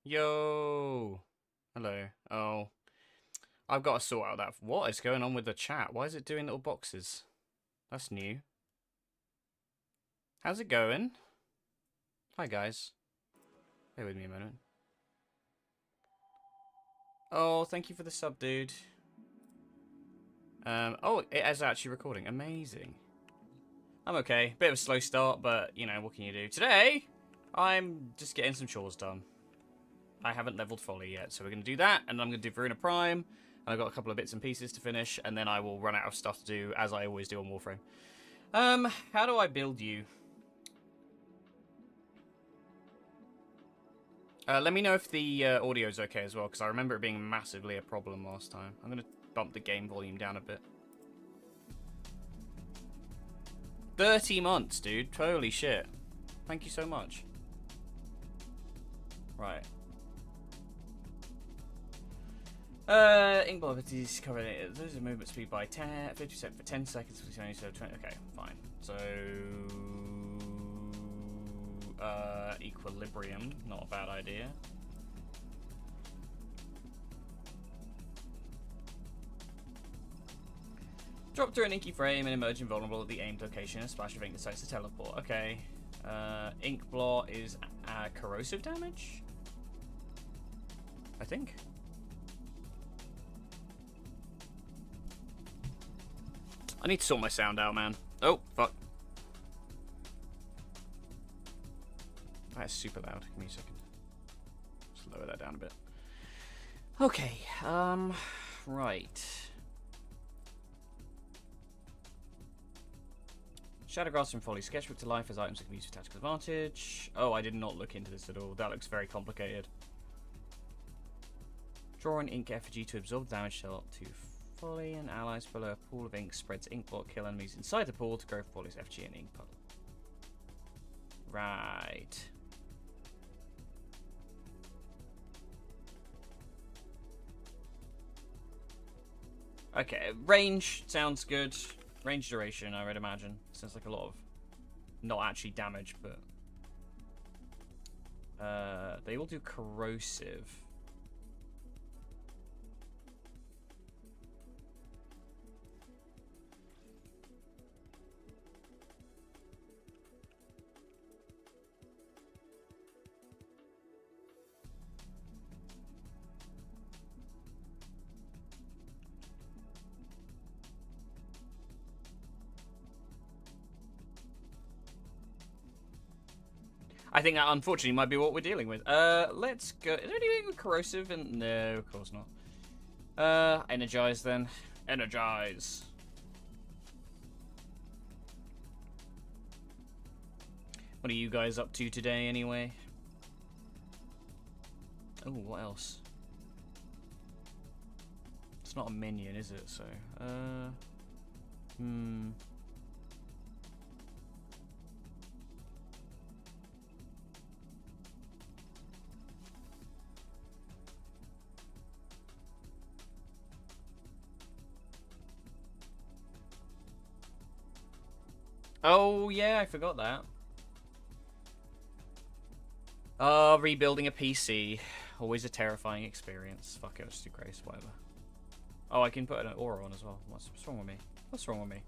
Yo! Hello. Oh, I've got to sort out that. What is going on with the chat? Why is it doing little boxes? That's new. How's it going? Hi, guys. Bear with me a moment. Oh, thank you for the sub, dude. Oh, it is actually recording. Amazing. I'm okay. Bit of a slow start, but, you know, what can you do? Today, I'm just getting some chores done. I haven't leveled Folly yet, so we're going to do that, and I'm going to do Verona Prime, and I've got a couple of bits and pieces to finish, and then I will run out of stuff to do, as I always do on Warframe. How do I build you? Let me know if the audio's okay as well, because I remember it being massively a problem last time. I'm going to bump the game volume down a bit. 30 months, dude. Holy shit. Thank you so much. Right. Ink velocities covering it. Those are movement speed by 50% for 10 seconds. So 20. Okay, fine. So equilibrium, not a bad idea. Drop through an inky frame and emerge invulnerable at the aimed location. A splash of ink decides to teleport. Okay. Ink blot is corrosive damage, I think. I need to sort my sound out, man. Oh, fuck. That is super loud. Give me a second. Just lower that down a bit. Okay, right. Shadowgrass from Folly Sketchbook to life as items that can be used for tactical advantage. Oh, I did not look into this at all. That looks very complicated. Draw an ink effigy to absorb damage dealt to Folly and allies below a pool of ink. Spreads ink blot, kill enemies inside the pool to grow Folly's effigy and ink puddle. Right. Okay, range sounds good. Range duration, I would imagine. Sounds like a lot of not actually damage, but they all do corrosive. I think that unfortunately might be what we're dealing with. Let's go. Is there anything with corrosive? No, of course not. Energize then. Energize. What are you guys up to today, anyway? Oh, what else? It's not a minion, is it? So, Oh, yeah, I forgot that. Rebuilding a PC. Always a terrifying experience. Fuck it, let's do Grace, whatever. Oh, I can put an aura on as well. What's wrong with me? What's wrong with me?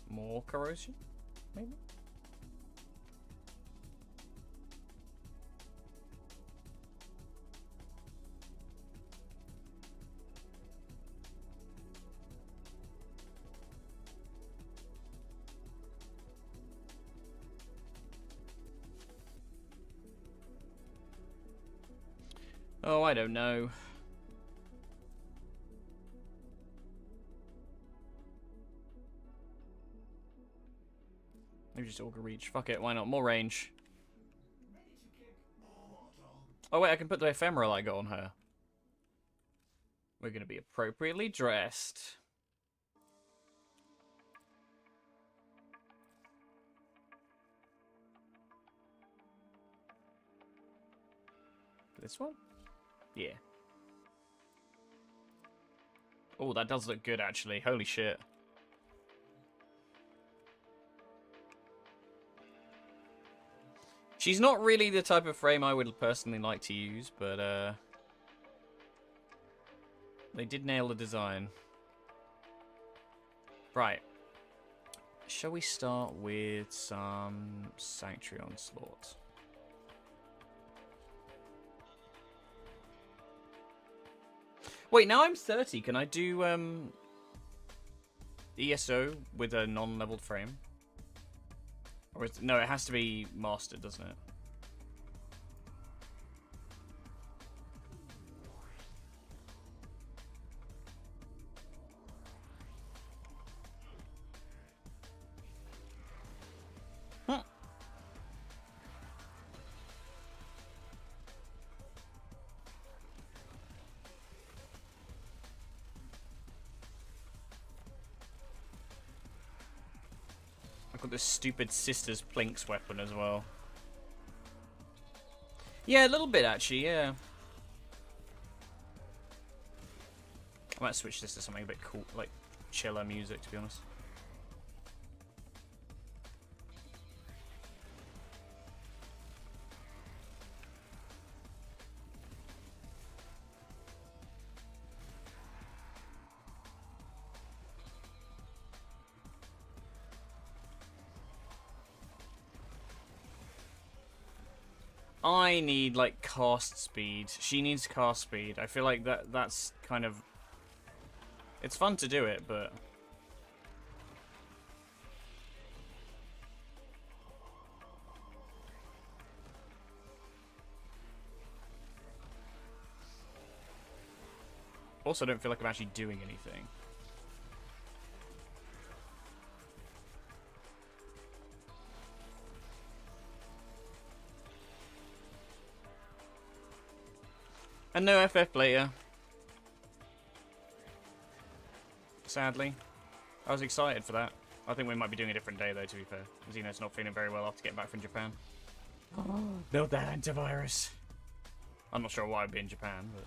More corrosion? Maybe? Oh, I don't know. Maybe just Augur Reach. Fuck it, why not? More range. Oh wait, I can put the ephemeral I got on her. We're gonna be appropriately dressed. This one? Yeah. Oh, that does look good, actually. Holy shit. She's not really the type of frame I would personally like to use, but they did nail the design. Right. Shall we start with some Sanctuary Onslaught? Wait, now I'm 30. Can I do ESO with a non-leveled frame? Or no, it has to be mastered, doesn't it? I've got this stupid Sister's Plinks weapon as well. Yeah, a little bit actually, yeah. I might switch this to something a bit cool, like chiller music, to be honest. I need, like, cast speed. She needs cast speed. I feel like that's kind of... It's fun to do it, but... Also, I don't feel like I'm actually doing anything. And no FF later. Sadly. I was excited for that. I think we might be doing a different day though, to be fair. Xeno's not feeling very well after getting back from Japan. Build that antivirus. I'm not sure why I'd be in Japan, but...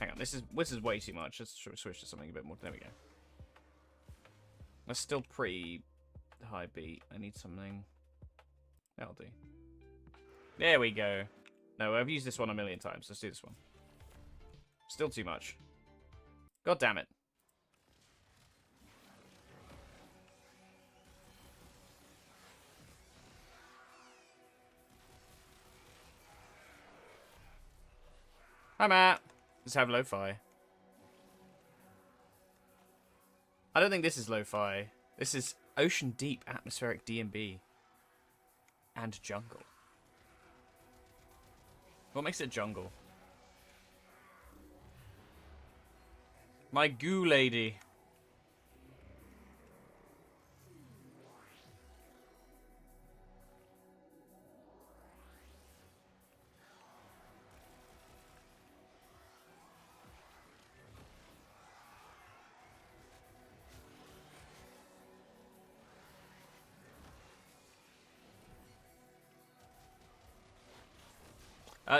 Hang on, this is way too much. Let's switch to something a bit more. There we go. That's still pretty high beat. I need something. That'll do. There we go. No, I've used this one a million times. Let's do this one. Still too much. God damn it. Hi, Matt. Let's have lo-fi. I don't think this is lo-fi. This is Ocean Deep Atmospheric D&B. And jungle. What makes it jungle? My goo lady.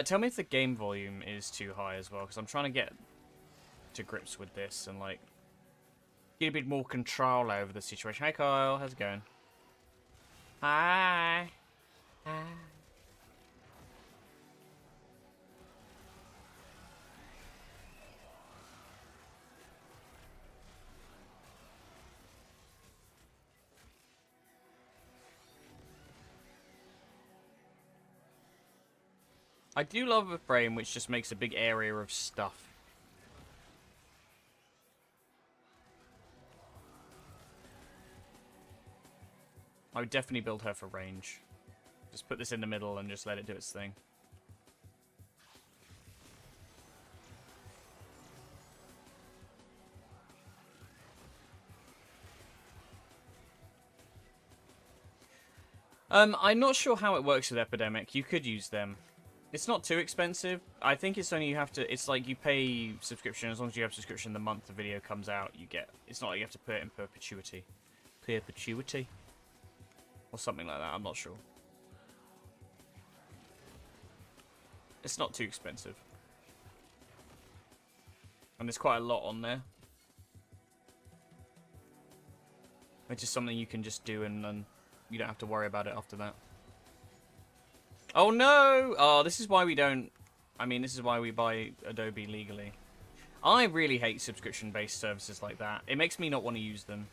Tell me if the game volume is too high as well, because I'm trying to get to grips with this and, like, get a bit more control over the situation. Hey, Kyle. How's it going? Hi. Hi. I do love a frame which just makes a big area of stuff. I would definitely build her for range. Just put this in the middle and just let it do its thing. I'm not sure how it works with Epidemic. You could use them. It's not too expensive. I think it's only you have to... It's like you pay subscription. As long as you have subscription the month the video comes out, you get... It's not like you have to put it in perpetuity. Perpetuity? Or something like that. I'm not sure. It's not too expensive. And there's quite a lot on there. which is something you can just do and then you don't have to worry about it after that. Oh no! Oh, this is why we don't... I mean, this is why we buy Adobe legally. I really hate subscription-based services like that. It makes me not want to use them.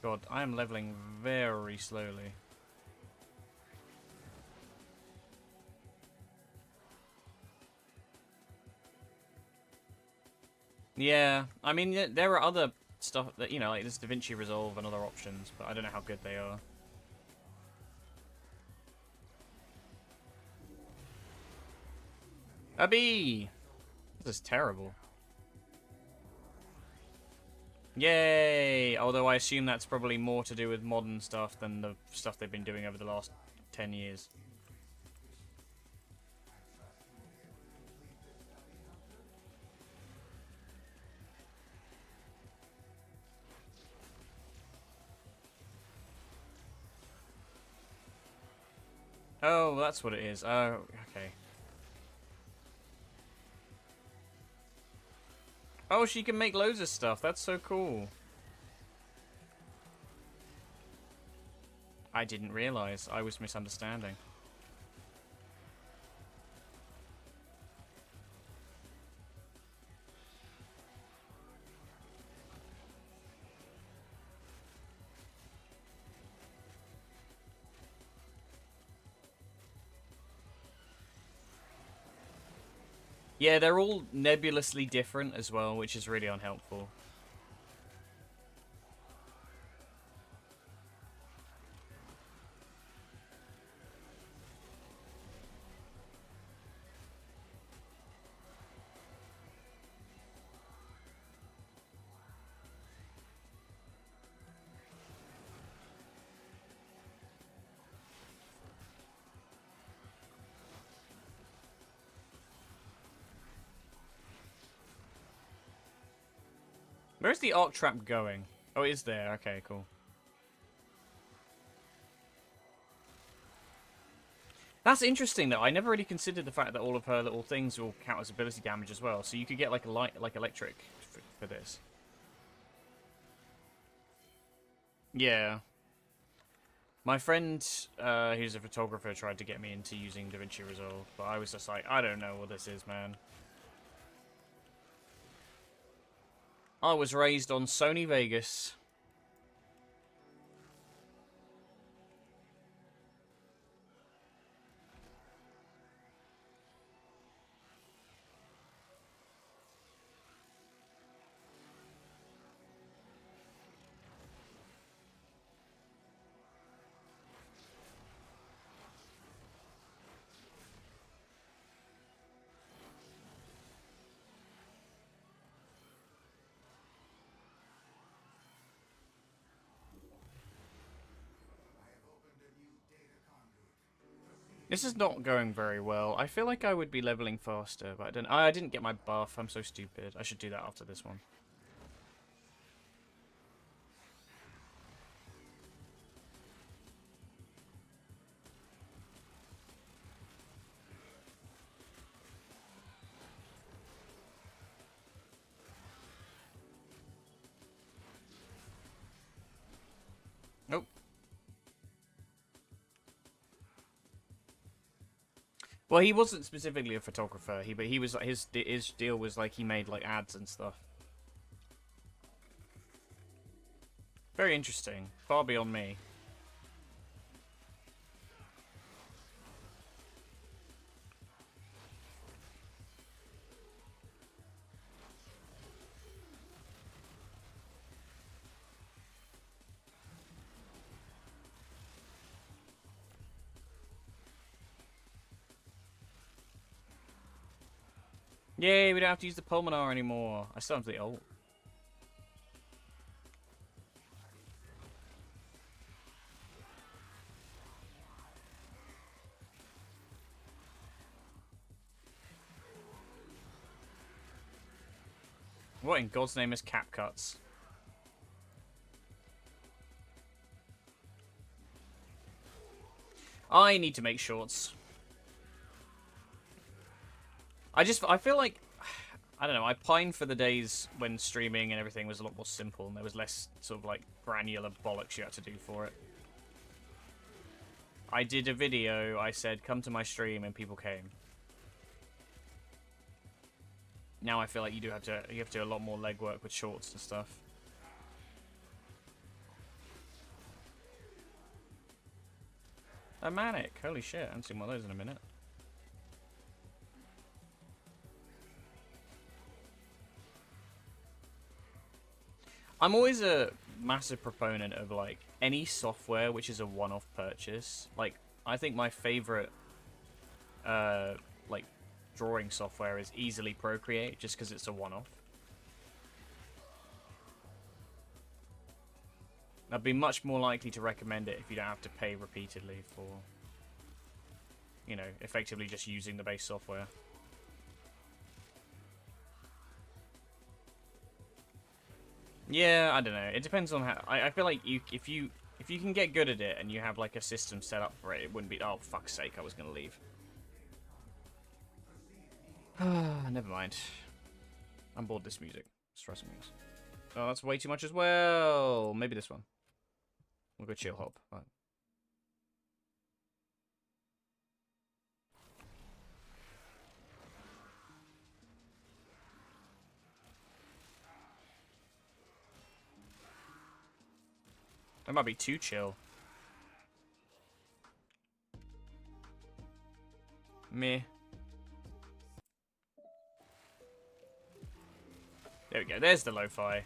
God, I am leveling very slowly. Yeah, I mean, there are other stuff that, you know, like this DaVinci Resolve and other options, but I don't know how good they are. A bee! This is terrible. Yay! Although I assume that's probably more to do with modern stuff than the stuff they've been doing over the last 10 years. Oh, that's what it is. Oh, okay. Oh, she can make loads of stuff. That's so cool. I didn't realize. I was misunderstanding. Yeah, they're all nebulously different as well, which is really unhelpful. Where's the arc trap going? Oh, it is there. Okay, cool. That's interesting, though. I never really considered the fact that all of her little things will count as ability damage as well. So you could get like a light, like electric, for this. Yeah. My friend, who's a photographer, tried to get me into using DaVinci Resolve, but I was just like, I don't know what this is, man. I was raised on Sony Vegas. This is not going very well. I feel like I would be leveling faster, but I don't. I didn't get my buff. I'm so stupid. I should do that after this one. Nope. Well, he wasn't specifically a photographer. But he was his deal was like he made like ads and stuff. Very interesting. Far beyond me. Yay, we don't have to use the Pulminar anymore. I still have the ult. What in God's name is cap cuts? I need to make shorts. I feel like, I don't know, I pine for the days when streaming and everything was a lot more simple and there was less sort of like granular bollocks you had to do for it. I did a video, I said, come to my stream, and people came. Now I feel like you have to do a lot more legwork with shorts and stuff. A manic, holy shit, I haven't seen one of those in a minute. I'm always a massive proponent of like any software which is a one-off purchase. Like, I think my favorite like drawing software is easily Procreate, just because it's a one-off. I'd be much more likely to recommend it if you don't have to pay repeatedly for, you know, effectively just using the base software. Yeah, I don't know. It depends on how. I feel like if you can get good at it and you have like a system set up for it, it wouldn't be. Oh fuck's sake! I was gonna leave. Never mind. I'm bored of this music. It's stressing me. Oh, that's way too much as well. Maybe this one. We'll go chill hop. Right. That might be too chill. Meh. There we go. There's the lo-fi.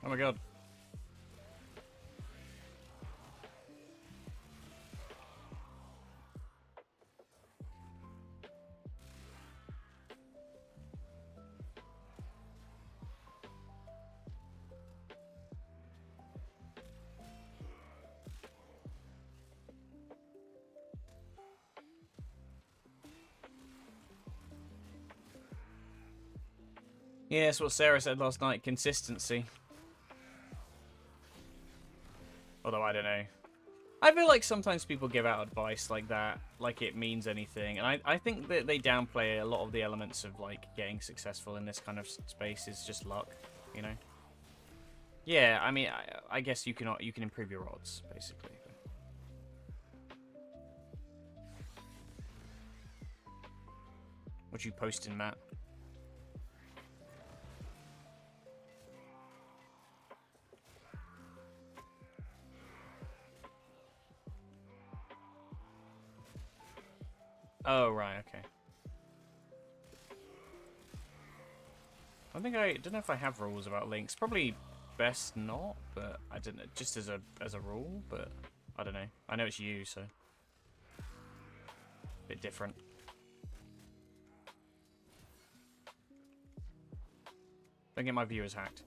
Oh my god. Yeah, that's what Sarah said last night. Consistency. Although, I don't know. I feel like sometimes people give out advice like that, like it means anything. And I think that they downplay a lot of the elements of, like, getting successful in this kind of space is just luck, you know? Yeah, I mean, I guess you can improve your odds, basically. What you posting, Matt? Oh, right, okay. I don't know if I have rules about links. Probably best not, but I don't know, just as a rule, but I don't know. I know it's you, so bit different. Don't get my viewers hacked.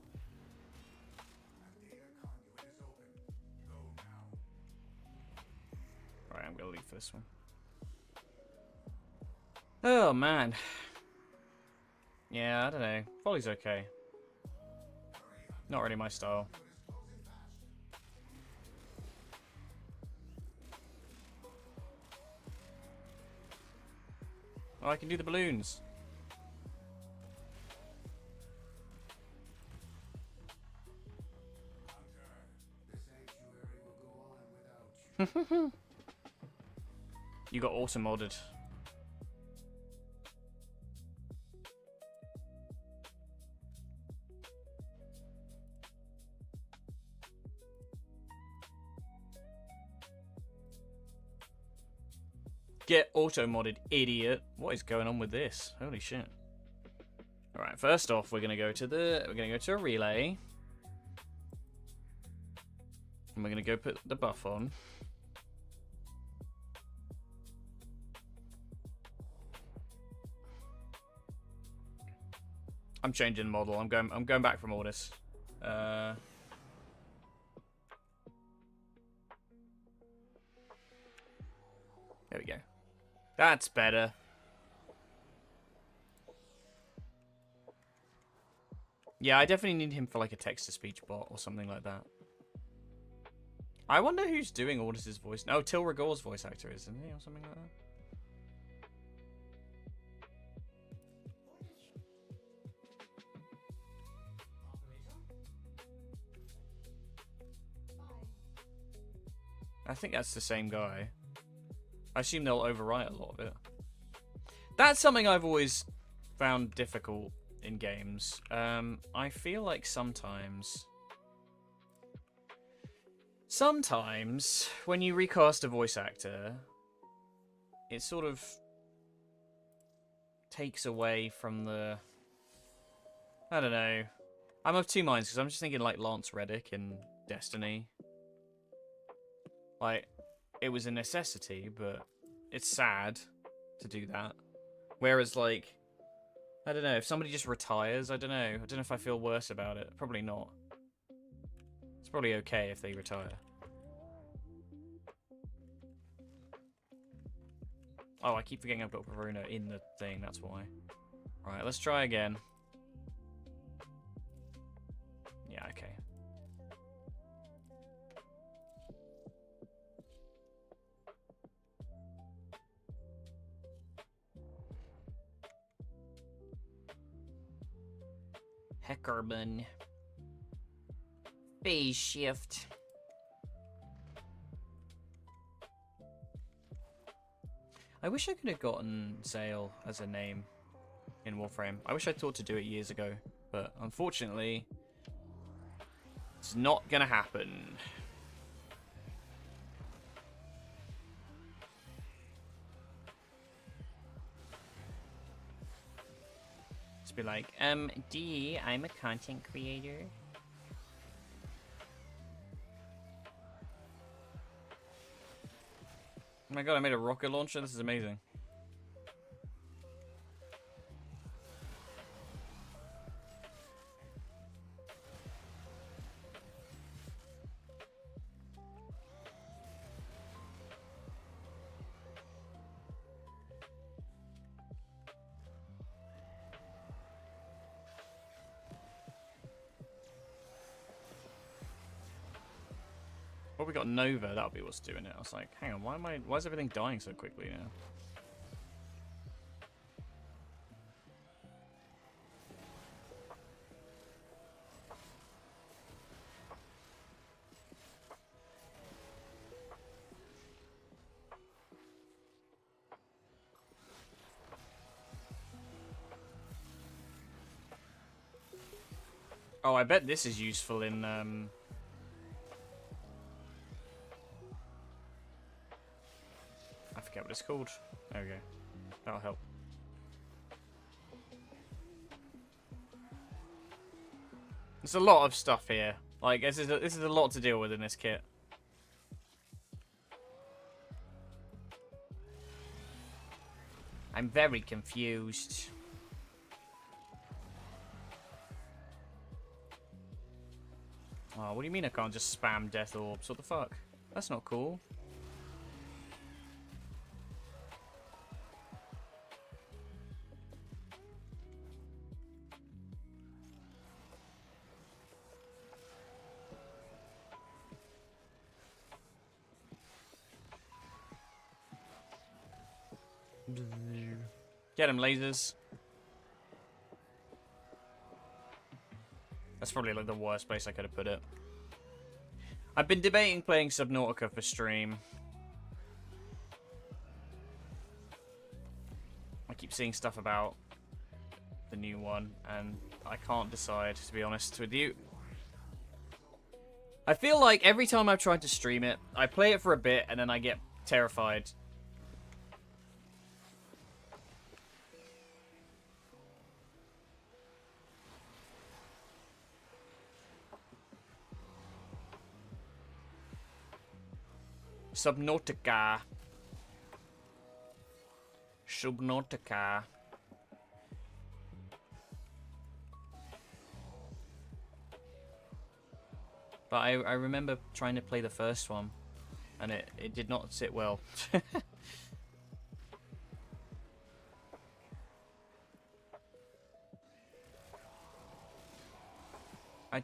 Right, I'm gonna leave for this one. Oh, man. Yeah, I don't know. Volley's okay. Not really my style. Oh, I can do the balloons. You got auto-modded. Get auto-modded, idiot. What is going on with this? Holy shit. Alright, first off, we're gonna go to a relay. And we're gonna go put the buff on. I'm changing the model. I'm going back from all this. There we go. That's better. Yeah, I definitely need him for like a text-to-speech bot or something like that. I wonder who's doing Ordis' voice. No, Till Rigor's voice actor, isn't he? Or something like that. I think that's the same guy. I assume they'll overwrite a lot of it. That's something I've always found difficult in games. I feel like sometimes when you recast a voice actor, it sort of takes away from the... I don't know. I'm of two minds, because I'm just thinking like Lance Reddick in Destiny. Like, it was a necessity, but it's sad to do that. Whereas, like, I don't know, if somebody just retires, I don't know if I feel worse about it. Probably not. It's probably okay if they retire. Oh, I keep forgetting I've got Verona in the thing, that's why. Right, let's try again. Yeah, okay. Heckerman. Phase shift. I wish I could have gotten Zale as a name in Warframe. I wish I thought to do it years ago, but unfortunately, it's not gonna happen. Just be like, D, I'm a content creator. Oh my god, I made a rocket launcher? This is amazing. Well, we got Nova, that'll be what's doing it. I was like, hang on, why is everything dying so quickly now? Oh, I bet this is useful in, I forget what it's called. There we go. That'll help. There's a lot of stuff here. Like, this is a lot to deal with in this kit. I'm very confused. Oh, what do you mean I can't just spam death orbs? What the fuck? That's not cool. Get him, lasers. That's probably like the worst place I could have put it. I've been debating playing Subnautica for stream. I keep seeing stuff about the new one, and I can't decide, to be honest with you. I feel like every time I've tried to stream it, I play it for a bit, and then I get terrified. Subnautica. Subnautica. But I remember trying to play the first one, and it did not sit well.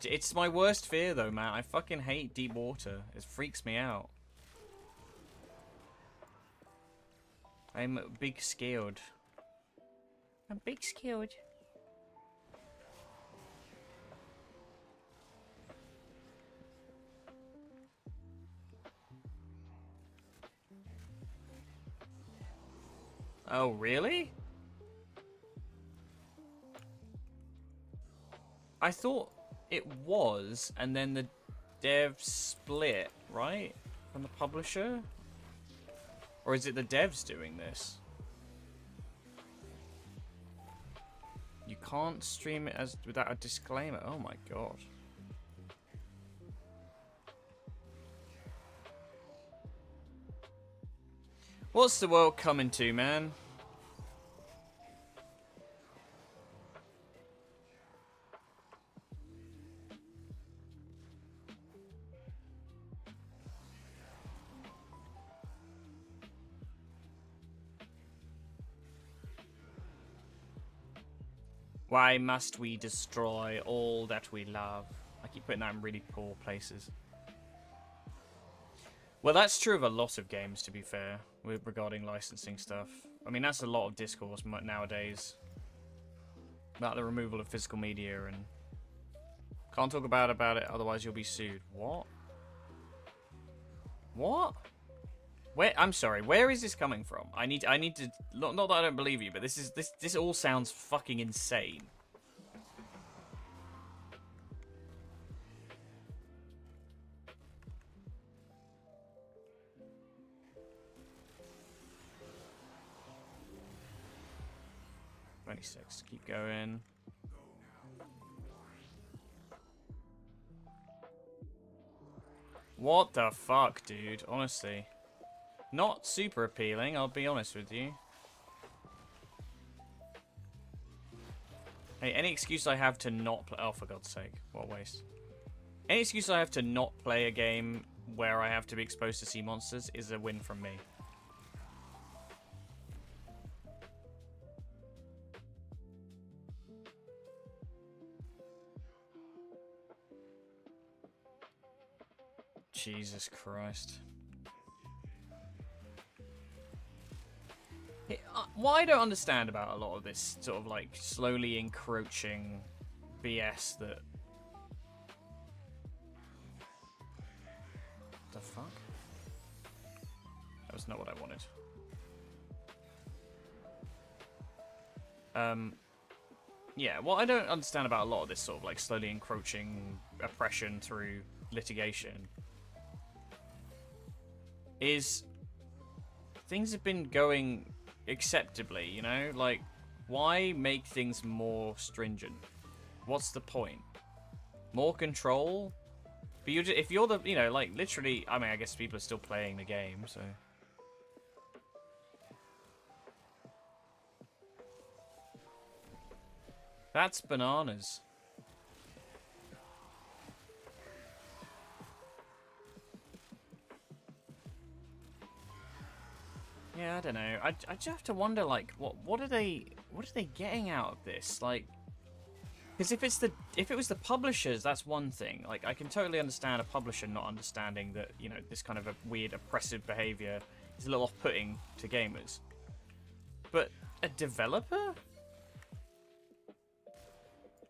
It's my worst fear, though, man. I fucking hate deep water. It freaks me out. I'm big scared. I'm big scared. Oh, really? I thought it was, and then the dev split, right? From the publisher? Or is it the devs doing this? You can't stream it as without a disclaimer. Oh my god. What's the world coming to, man? Why must we destroy all that we love? I keep putting that in really poor places. Well, that's true of a lot of games, to be fair, regarding licensing stuff. I mean, that's a lot of discourse nowadays. About the removal of physical media and... Can't talk about it, otherwise you'll be sued. What? What? Where? I'm sorry, where is this coming from? I need to... Not that I don't believe you, but this all sounds fucking insane. Keep going. What the fuck, dude? Honestly. Not super appealing, I'll be honest with you. Hey, any excuse I have to not play... Oh, for God's sake. What a waste. Any excuse I have to not play a game where I have to be exposed to sea monsters is a win from me. Jesus Christ. What I don't understand about a lot of this sort of like slowly encroaching BS that... The fuck? That was not what I wanted. Yeah, what I don't understand about a lot of this sort of like slowly encroaching oppression through litigation is things have been going acceptably, you know? Like, why make things more stringent? What's the point? More control? But if you're the, you know, like, literally, I mean, I guess people are still playing the game, so... That's bananas. Yeah, I don't know. I just have to wonder, like, what are they getting out of this? Like, because if it was the publishers, that's one thing. Like, I can totally understand a publisher not understanding that, you know, this kind of a weird oppressive behavior is a little off-putting to gamers. But a developer?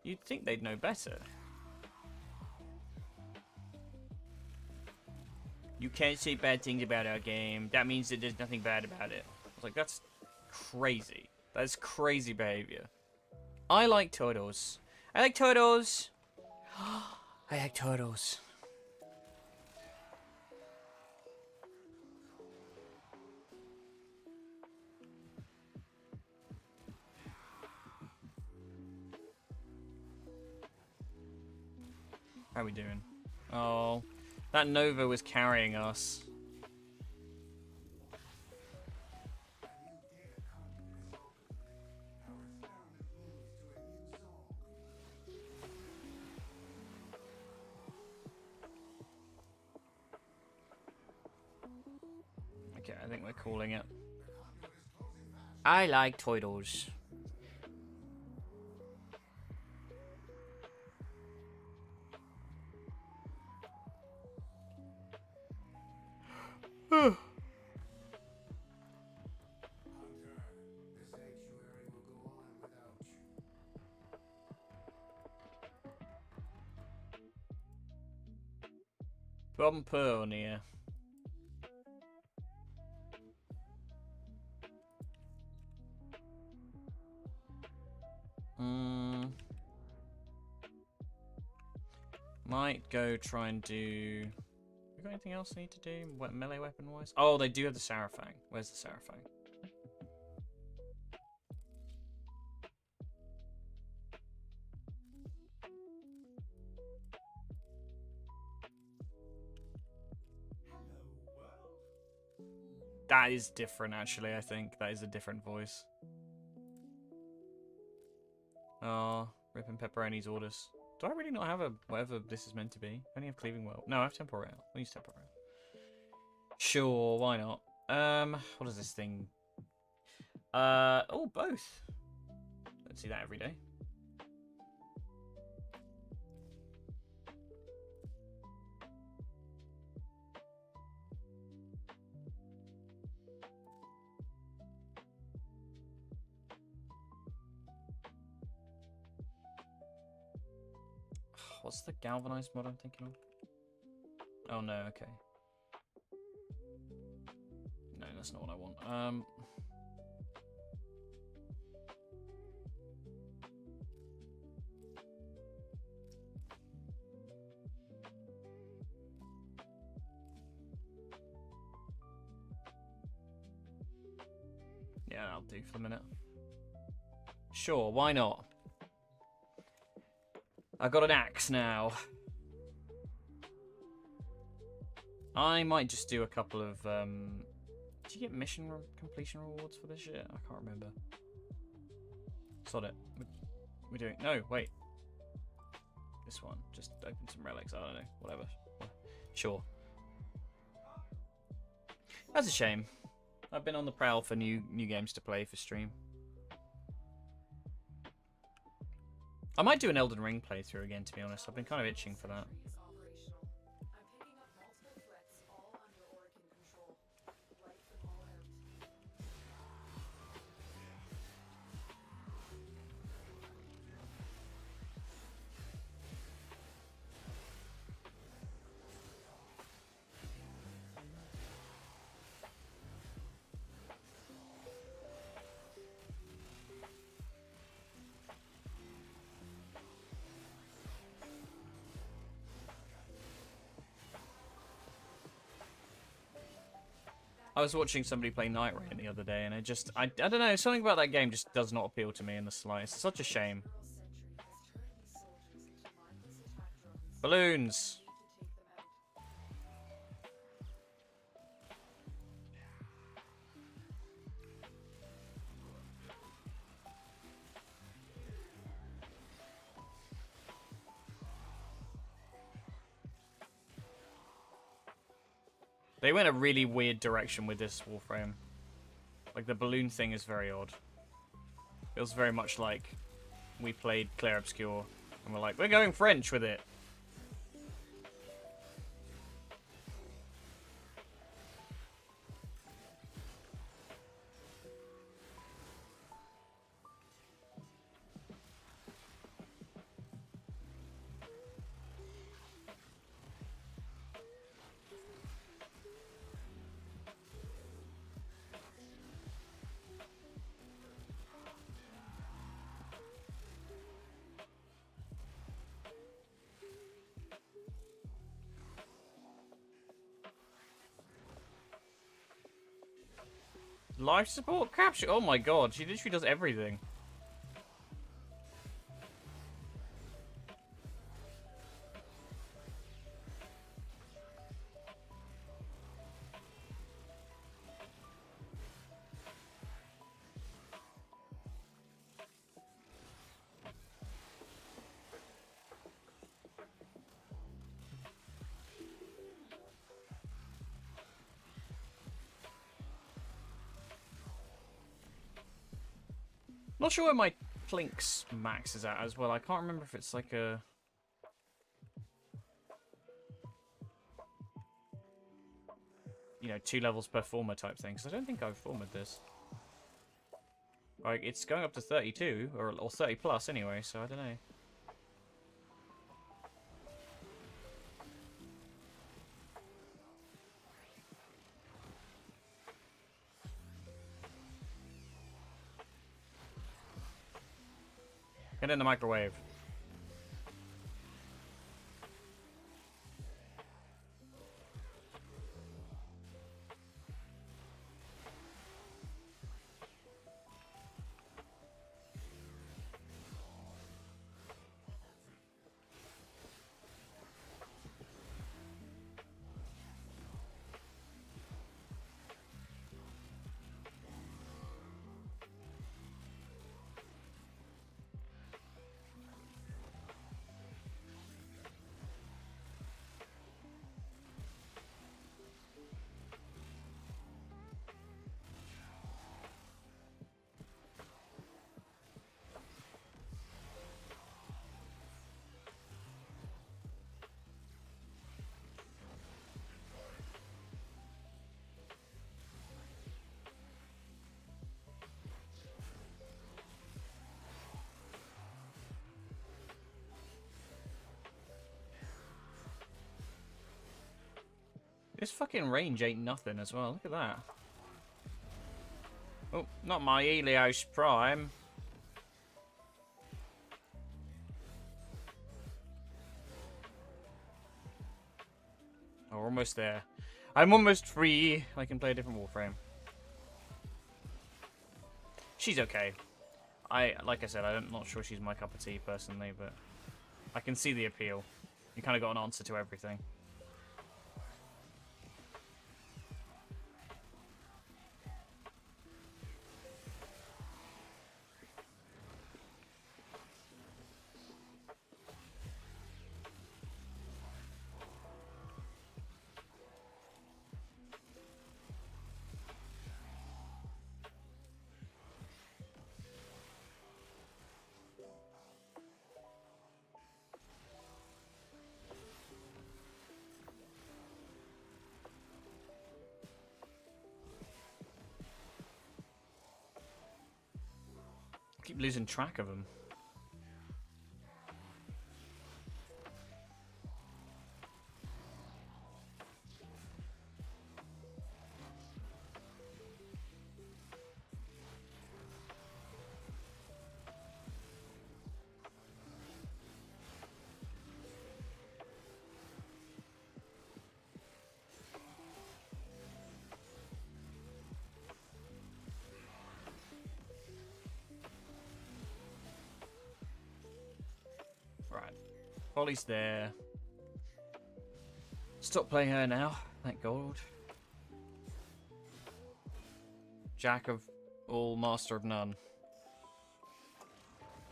You'd think they'd know better. You can't say bad things about our game. That means that there's nothing bad about it. I was like, that's crazy. That's crazy behavior. I like turtles. I like turtles. I like turtles. How are we doing? Oh, that Nova was carrying us. like it. I think we're calling it. I like Toidles. Pomponia. Might go try and do... We got anything else I need to do? Melee weapon wise? Oh, they do have the Sarafang. Where's the Sarafang? That is different, actually, I think. That is a different voice. Oh, ripping pepperoni's orders. Do I really not have a whatever this is meant to be? I only have cleaving well. No, I have temporal. I'll use temporal. Sure, why not? What is this thing? Oh, both. Don't see that every day. What's the galvanized mod I'm thinking of? Oh no, okay. No, that's not what I want. Yeah, I'll do for the minute. Sure, why not? I've got an axe now. I might just do a couple of... Did you get mission completion rewards for this shit? I can't remember. Sod it. We're doing... No, wait. This one. Just open some relics. I don't know. Whatever. Sure. That's a shame. I've been on the prowl for new games to play for stream. I might do an Elden Ring playthrough again, to be honest. I've been kind of itching for that. I was watching somebody play Night Rain the other day, and it just... I don't know, something about that game just does not appeal to me in the slightest. It's such a shame. Balloons! They went a really weird direction with this Warframe. Like, the balloon thing is very odd. Feels very much like we played Clair Obscure, and we're like, we're going French with it. Life support capture. Oh my god, she literally does everything. Not sure where my Plink's max is at as well. I can't remember if it's like a... You know, 2 levels per former type thing. Because I don't think I've formed this. Like, it's going up to 32, or 30 plus anyway, so I don't know. Get in the microwave. This fucking range ain't nothing as well. Look at that. Oh, not my Helios Prime. Oh, we're almost there. I'm almost free. I can play a different Warframe. She's okay. Like I said, I'm not sure she's my cup of tea personally, but I can see the appeal. You kind of got an answer to everything. Keep losing track of them. Right. Holly's there. Stop playing her now. Thank God. Jack of all, master of none.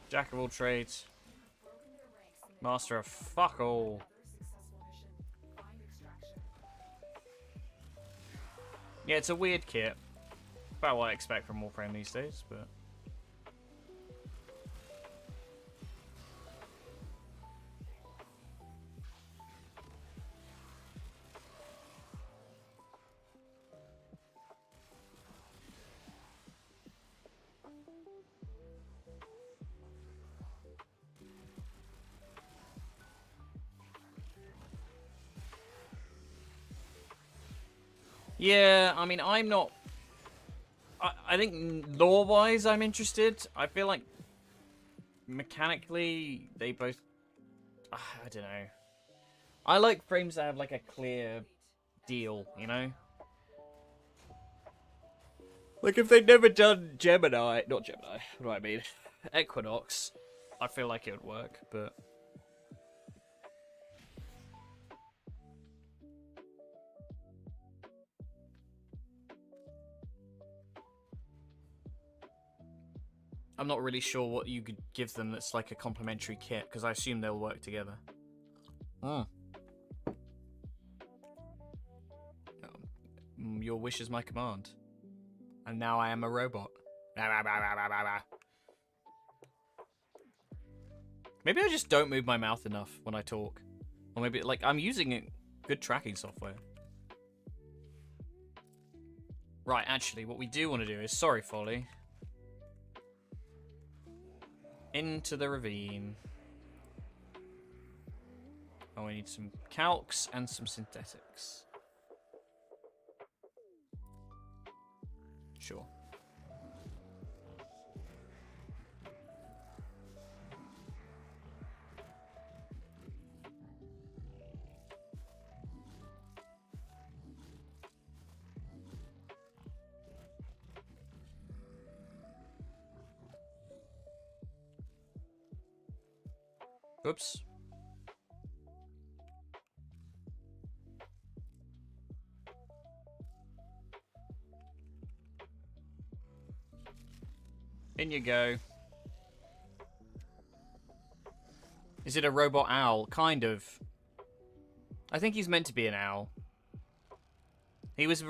Jack of all trades. Master of fuck all. Yeah, it's a weird kit. About what I expect from Warframe these days, but... Yeah, I mean, I'm not... I think lore-wise I'm interested. I feel like mechanically they both... I don't know. I like frames that have like a clear deal, you know? Like if they'd never done Gemini... Not Gemini, what do I mean? Equinox. I feel like it would work, but... I'm not really sure what you could give them that's like a complementary kit, because I assume they'll work together. Your wish is my command. And now I am a robot. Maybe I just don't move my mouth enough when I talk. Or maybe, like, I'm using good tracking software. Right, actually, what we do want to do is... Sorry, Folly. Into the ravine. Oh, we need some calcs and some synthetics. Sure. Oops. In you go. Is it a robot owl? Kind of. I think he's meant to be an owl. He was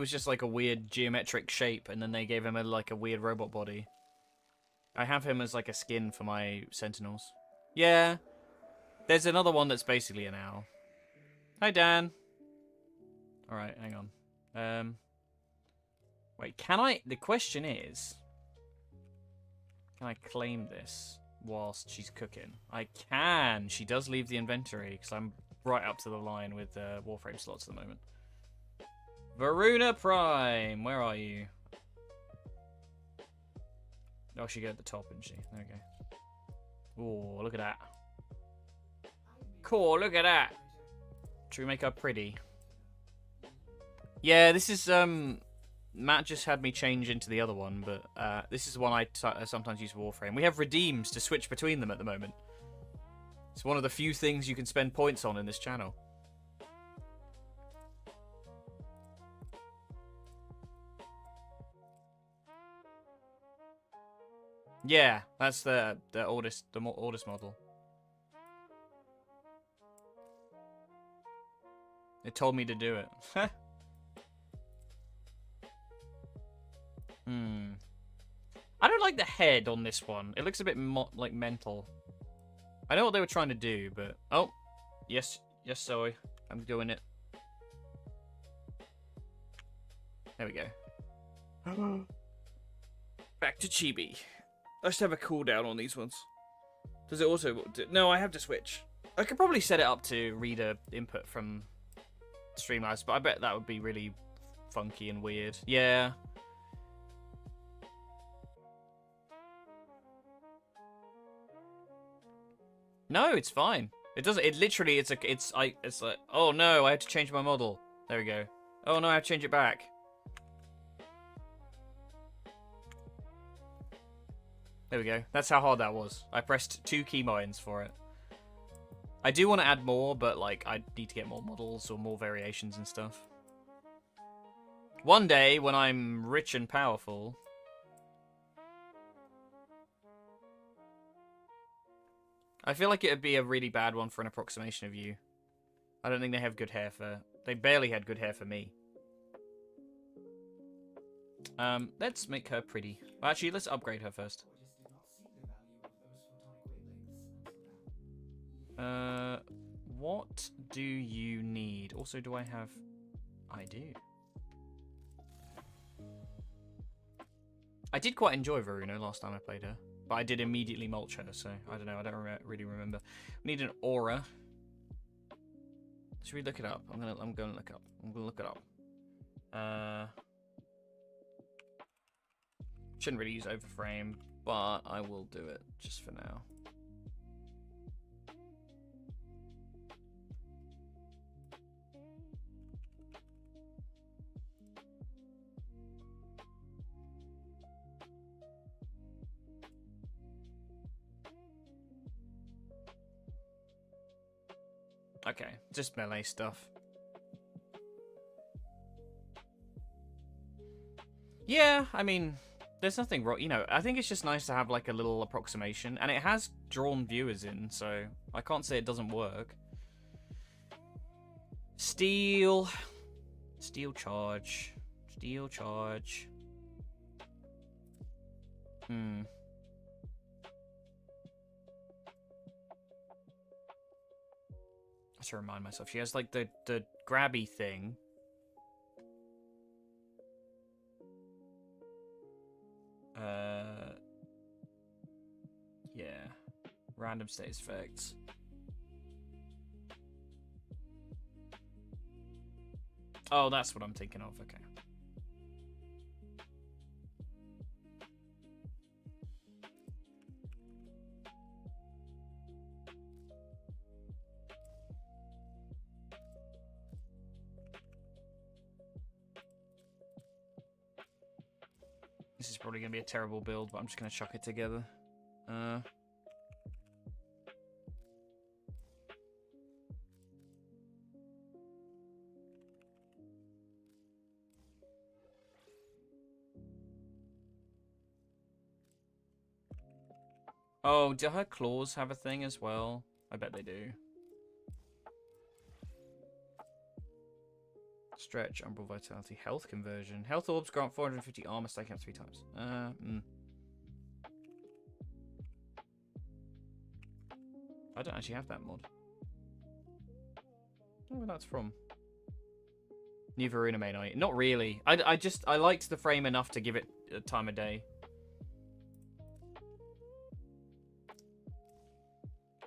just like a weird geometric shape, and then they gave him like a weird robot body. I have him as like a skin for my sentinels. Yeah. There's another one that's basically an owl. Hi, Dan. Alright, hang on. Wait, can I... The question is... Can I claim this whilst she's cooking? I can. She does leave the inventory, because I'm right up to the line with Warframe slots at the moment. Varuna Prime, where are you? Oh, she go at the top, isn't she? There we go. Oh, look at that. Cool, look at that. Should we make her pretty? Yeah, this is, Matt just had me change into the other one, but this is the one I sometimes use for Warframe. We have redeems to switch between them at the moment. It's one of the few things you can spend points on in this channel. Yeah, that's the oldest model. It told me to do it. I don't like the head on this one. It looks a bit like mental. I know what they were trying to do, but... Oh, yes, Zoe. I'm doing it. There we go. Back to Chibi. I should have a cooldown on these ones. Does it also... No, I have to switch. I could probably set it up to read a input from Streamlabs, but I bet that would be really funky and weird. Yeah. No, it's fine. It doesn't. It literally. It's like. Oh no! I had to change my model. There we go. Oh no! I have to change it back. There we go. That's how hard that was. I pressed 2 keybinds for it. I do want to add more, but like I need to get more models or more variations and stuff. One day, when I'm rich and powerful. I feel like it would be a really bad one for an approximation of you. I don't think they have good hair for... They barely had good hair for me. Let's make her pretty. Well, actually, let's upgrade her first. What do you need? Also, do I have... I do. I did quite enjoy Varuna last time I played her. But I did immediately mulch her, so I don't know. I don't really remember. We need an aura. Should we look it up? I'm gonna look up. I'm gonna look it up. Shouldn't really use overframe, but I will do it just for now. Okay, just melee stuff. Yeah, I mean, there's nothing wrong. You know, I think it's just nice to have like a little approximation, and it has drawn viewers in, so I can't say it doesn't work. Steel charge. to remind myself. She has like the grabby thing. Yeah. Random status effects. Oh, that's what I'm thinking of. Okay. This is probably going to be a terrible build, but I'm just going to chuck it together. Oh, do her claws have a thing as well? I bet they do. Stretch, umbral vitality, health conversion. Health orbs grant 450 armor, stacking up 3 times. I don't actually have that mod. I don't know where that's from. New Varuna main eye. Not really. I liked the frame enough to give it a time of day.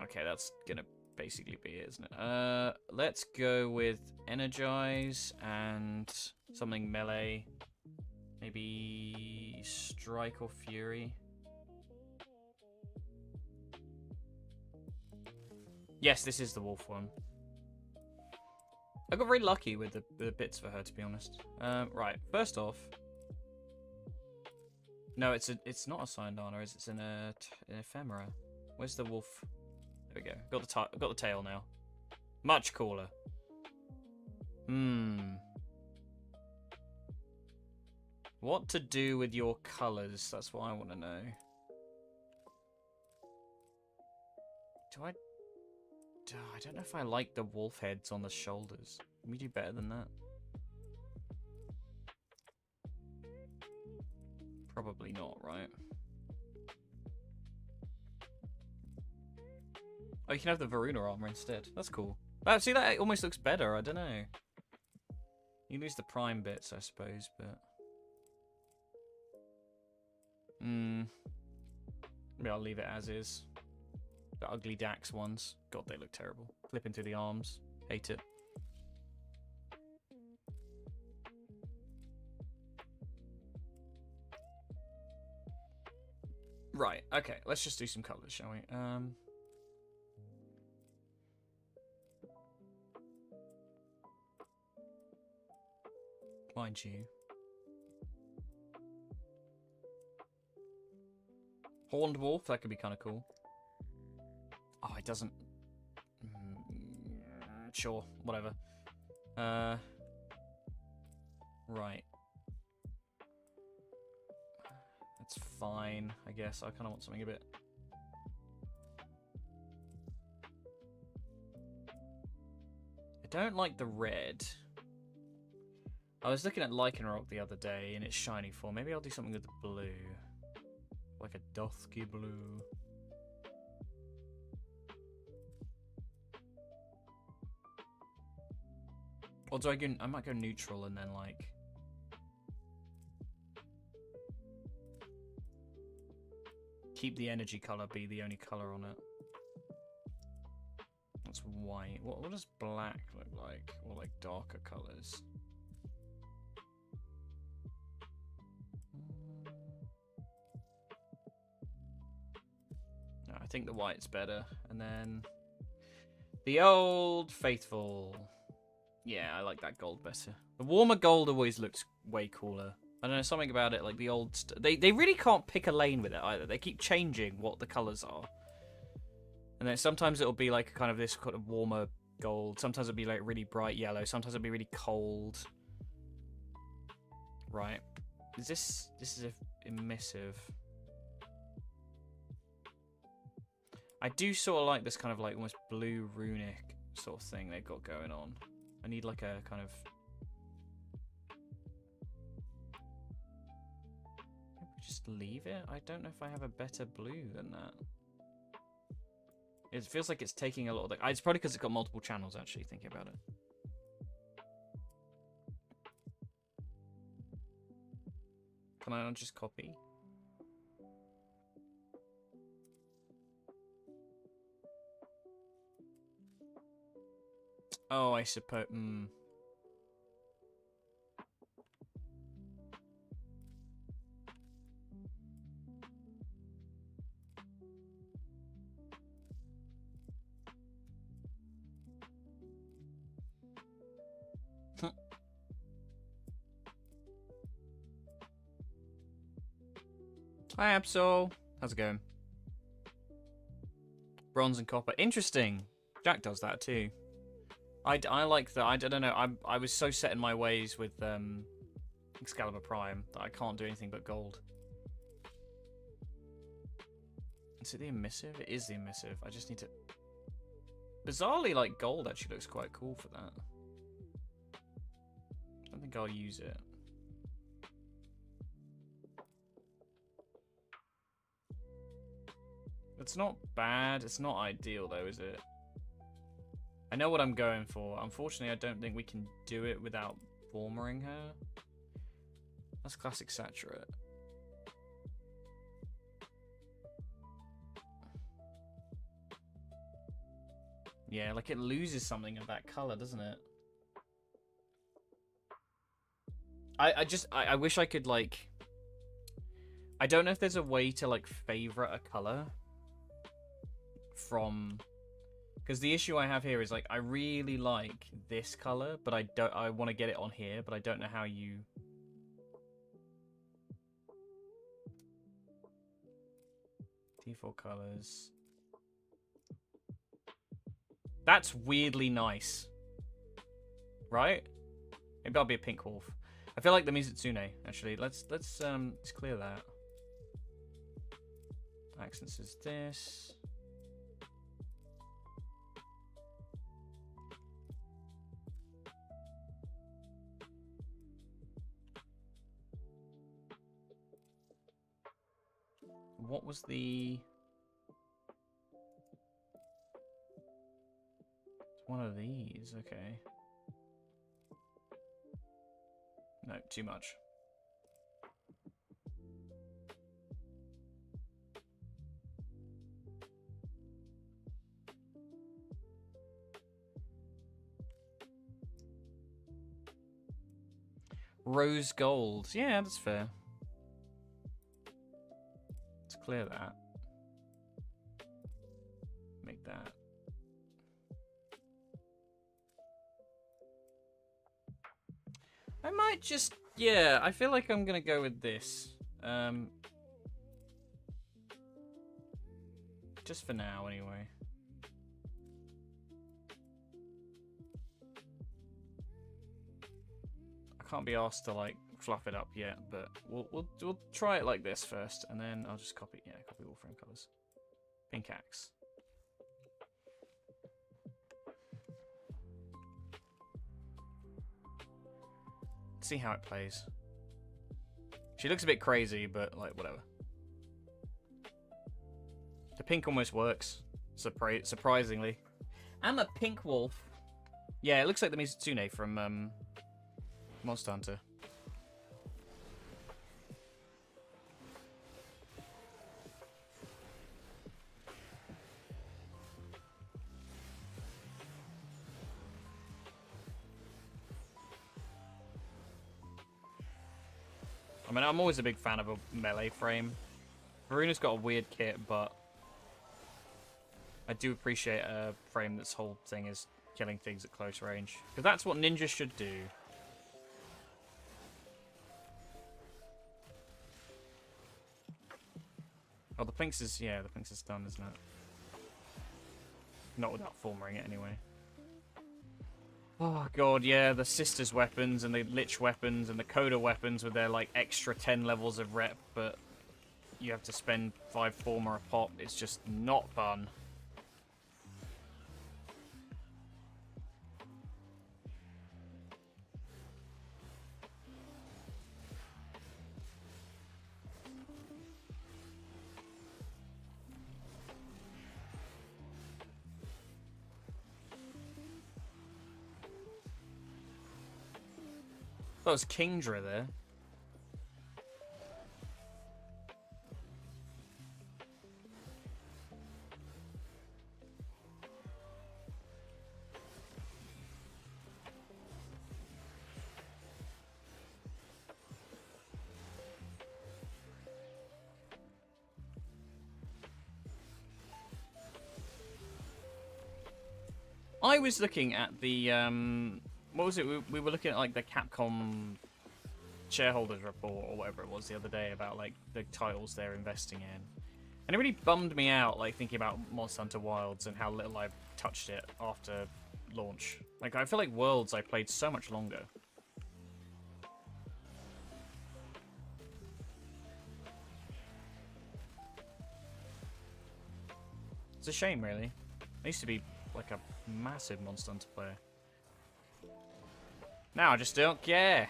Okay, that's gonna basically be it, isn't it? Let's go with Energize and something melee. Maybe Strike or Fury. Yes, this is the wolf one. I got very lucky with the bits for her, to be honest. Right, first off. No, it's not a Syndana, it's an ephemera. Where's the wolf? There we go. Got the tail now. Much cooler. What to do with your colours? That's what I want to know. I don't know if I like the wolf heads on the shoulders. Can we do better than that? Probably not, right? Oh, you can have the Varuna armor instead. That's cool. See, that almost looks better. I don't know. You lose the prime bits, I suppose, but... Maybe I'll leave it as is. The ugly Dax ones. God, they look terrible. Flipping through the arms. Hate it. Right, okay. Let's just do some colours, shall we? Mind you. Horned wolf, that could be kind of cool. Oh, it doesn't... Sure, whatever. Right. That's fine, I guess. I kind of want something a bit... I don't like the red. I was looking at Lycanroc the other day in its shiny form. Maybe I'll do something with the blue. Like a dusky blue. Or do I go... I might go neutral and then like... keep the energy colour be the only colour on it. That's white. What does black look like? Or like darker colours? No, I think the white's better. And then... the Old Faithful. Yeah, I like that gold better. The warmer gold always looks way cooler. I don't know, something about it, like the old... They really can't pick a lane with it either. They keep changing what the colours are. And then sometimes it'll be like kind of this kind of warmer gold. Sometimes it'll be like really bright yellow. Sometimes it'll be really cold. Right. This is emissive. I do sort of like this kind of like almost blue runic sort of thing they've got going on. I need like a kind of... maybe just leave it? I don't know if I have a better blue than that. It feels like it's taking a lot of the... It's probably because it's got multiple channels, actually, thinking about it. Can I not just copy? Oh, I suppose... Hi, Absol. How's it going? Bronze and copper. Interesting. Jack does that too. I like that. I don't know. I was so set in my ways with Excalibur Prime that I can't do anything but gold. Is it the emissive? It is the emissive. I just need to... Bizarrely, like, gold actually looks quite cool for that. I don't think I'll use it. It's not bad. It's not ideal, though, is it? I know what I'm going for. Unfortunately, I don't think we can do it without formering her. That's classic saturate. Yeah, like it loses something of that color, doesn't it? I wish I could, like... I don't know if there's a way to, like, favorite a color from... Because the issue I have here is, like, I really like this color, but I want to get it on here, but I don't know how you... Default colors. That's weirdly nice. Right? Maybe I'll be a pink wolf. I feel like the Mizutsune, actually. Let's clear that. Accents is this. What was the... It's one of these, okay. No, too much. Rose gold. Yeah, that's fair. Let's clear that. Make that. I might just... Yeah, I feel like I'm gonna go with this. Just for now, anyway. I can't be asked to, like, fluff it up yet, but we'll try it like this first, and then I'll just copy Warframe colors. Pink axe. See how it plays. She looks a bit crazy, but, like, whatever. The pink almost works, surprisingly. I'm a pink wolf. Yeah, it looks like the Mizutsune from Monster Hunter. I mean, I'm always a big fan of a melee frame. Varuna's got a weird kit, but I do appreciate a frame that's whole thing is killing things at close range. Because that's what ninjas should do. Oh, the pinks is... Yeah, the pinks is done, isn't it? Not without formering it, anyway. Oh, God, yeah, the Sisters weapons and the Lich weapons and the Coda weapons with their, like, extra 10 levels of rep, but you have to spend 5 former a pop. It's just not fun. That was Kingdra there. I was looking at the, what was it? We were looking at, like, the Capcom shareholders report or whatever it was the other day about, like, the titles they're investing in. And it really bummed me out, like, thinking about Monster Hunter Wilds and how little I've touched it after launch. Like, I feel like Worlds I played so much longer. It's a shame, really. I used to be like a massive Monster Hunter player. Now I just don't care.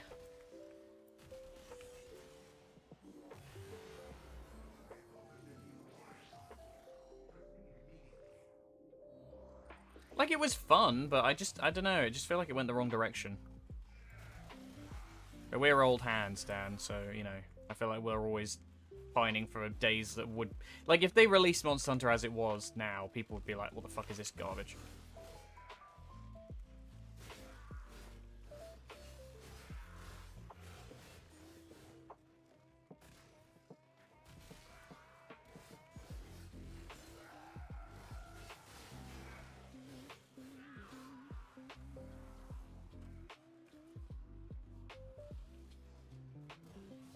Like, it was fun, but I don't know, it just felt like it went the wrong direction. But we're old hands, Dan, so, you know, I feel like we're always pining for days that would... Like, if they released Monster Hunter as it was now, people would be like, what the fuck is this garbage?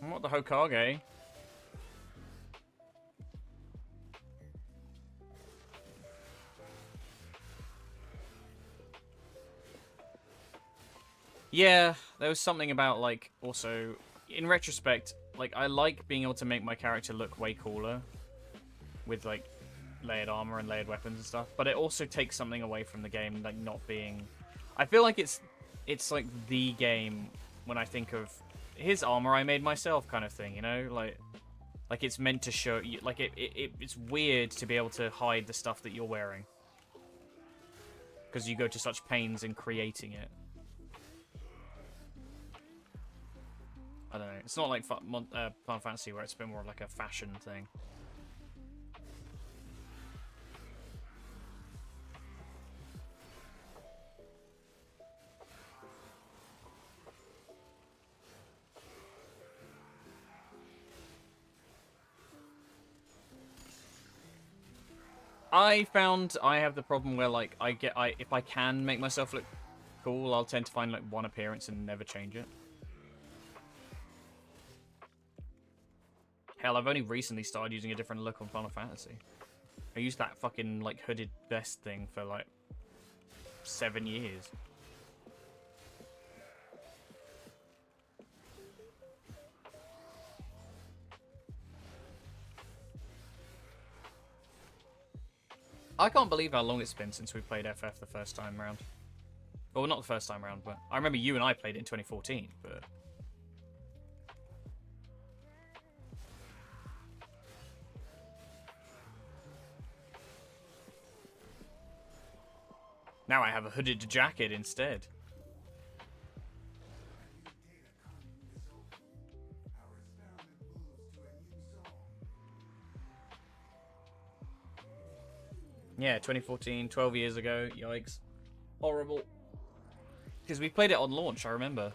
What the Hokage? Yeah, there was something about, like, also, in retrospect, like, I like being able to make my character look way cooler with, like, layered armor and layered weapons and stuff, but it also takes something away from the game, like, not being... I feel like it's like, the game when I think of his armor I made myself kind of thing, you know? Like it's meant to show you, like, it's weird to be able to hide the stuff that you're wearing. Because you go to such pains in creating it. I don't know. It's not like Final Fantasy where it's been more of like a fashion thing. I found I have the problem where, like, if I can make myself look cool, I'll tend to find, like, one appearance and never change it. Hell, I've only recently started using a different look on Final Fantasy. I used that fucking, like, hooded vest thing for, like, 7 years. I can't believe how long it's been since we played FF the first time round. Well, not the first time round, but I remember you and I played it in 2014, but... Now I have a hooded jacket instead. Yeah, 2014, 12 years ago. Yikes. Horrible. Because we played it on launch, I remember.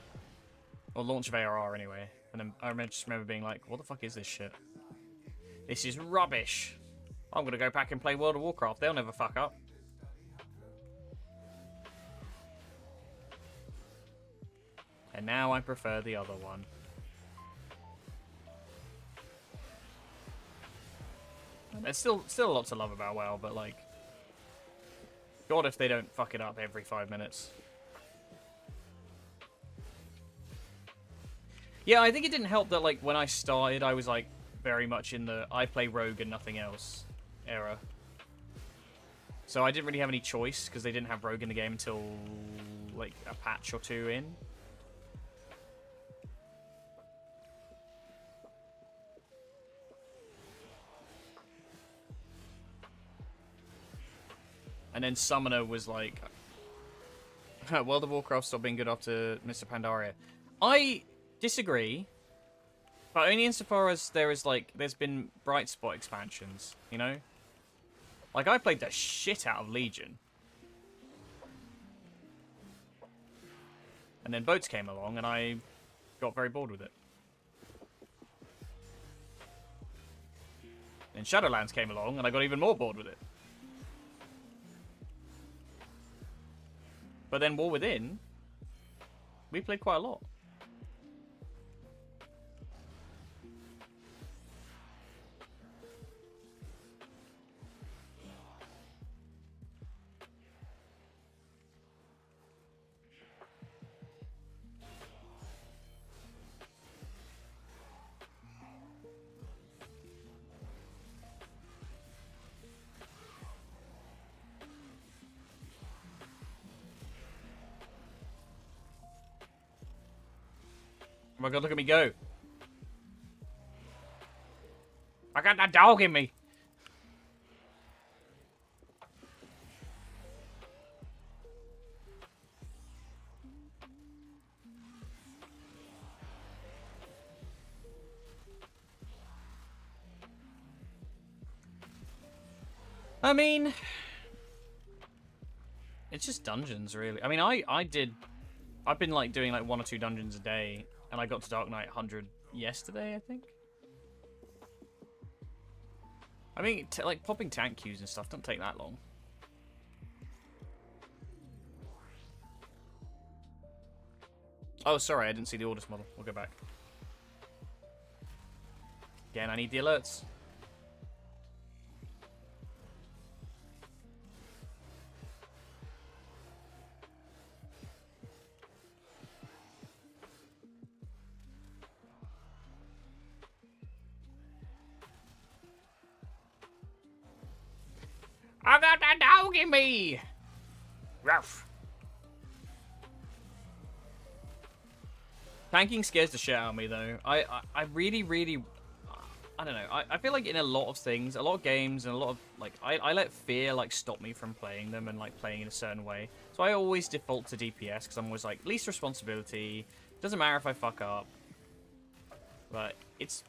Or launch of ARR, anyway. And then I just remember being like, what the fuck is this shit? This is rubbish. I'm going to go back and play World of Warcraft. They'll never fuck up. And now I prefer the other one. There's still a lot to love about WoW, but, like... God, if they don't fuck it up every 5 minutes. Yeah, I think it didn't help that, like, when I started, I was, like, very much in the I play Rogue and nothing else era. So I didn't really have any choice, because they didn't have Rogue in the game until, like, a patch or two in. And then Summoner was like, World of Warcraft stopped being good after Mr. Pandaria. I disagree, but only insofar as there's been bright spot expansions, you know? Like, I played the shit out of Legion. And then boats came along, and I got very bored with it. And Shadowlands came along, and I got even more bored with it. But then War Within, we played quite a lot. Oh my god, look at me go. I got that dog in me. I mean, it's just dungeons, really. I mean, I've been like doing like 1 or 2 dungeons a day. And I got to Dark Knight 100 yesterday, I think. I mean, like, popping tank queues and stuff don't take that long. Oh, sorry, I didn't see the Orders model. We'll go back. Again, I need the alerts. I got that dog in me! Ruff. Tanking scares the shit out of me, though. I really, I don't know. I feel like in a lot of things, a lot of games, and a lot of, like, I let fear, like, stop me from playing them and, like, playing in a certain way. So I always default to DPS, because I'm always like, least responsibility. Doesn't matter if I fuck up. But it's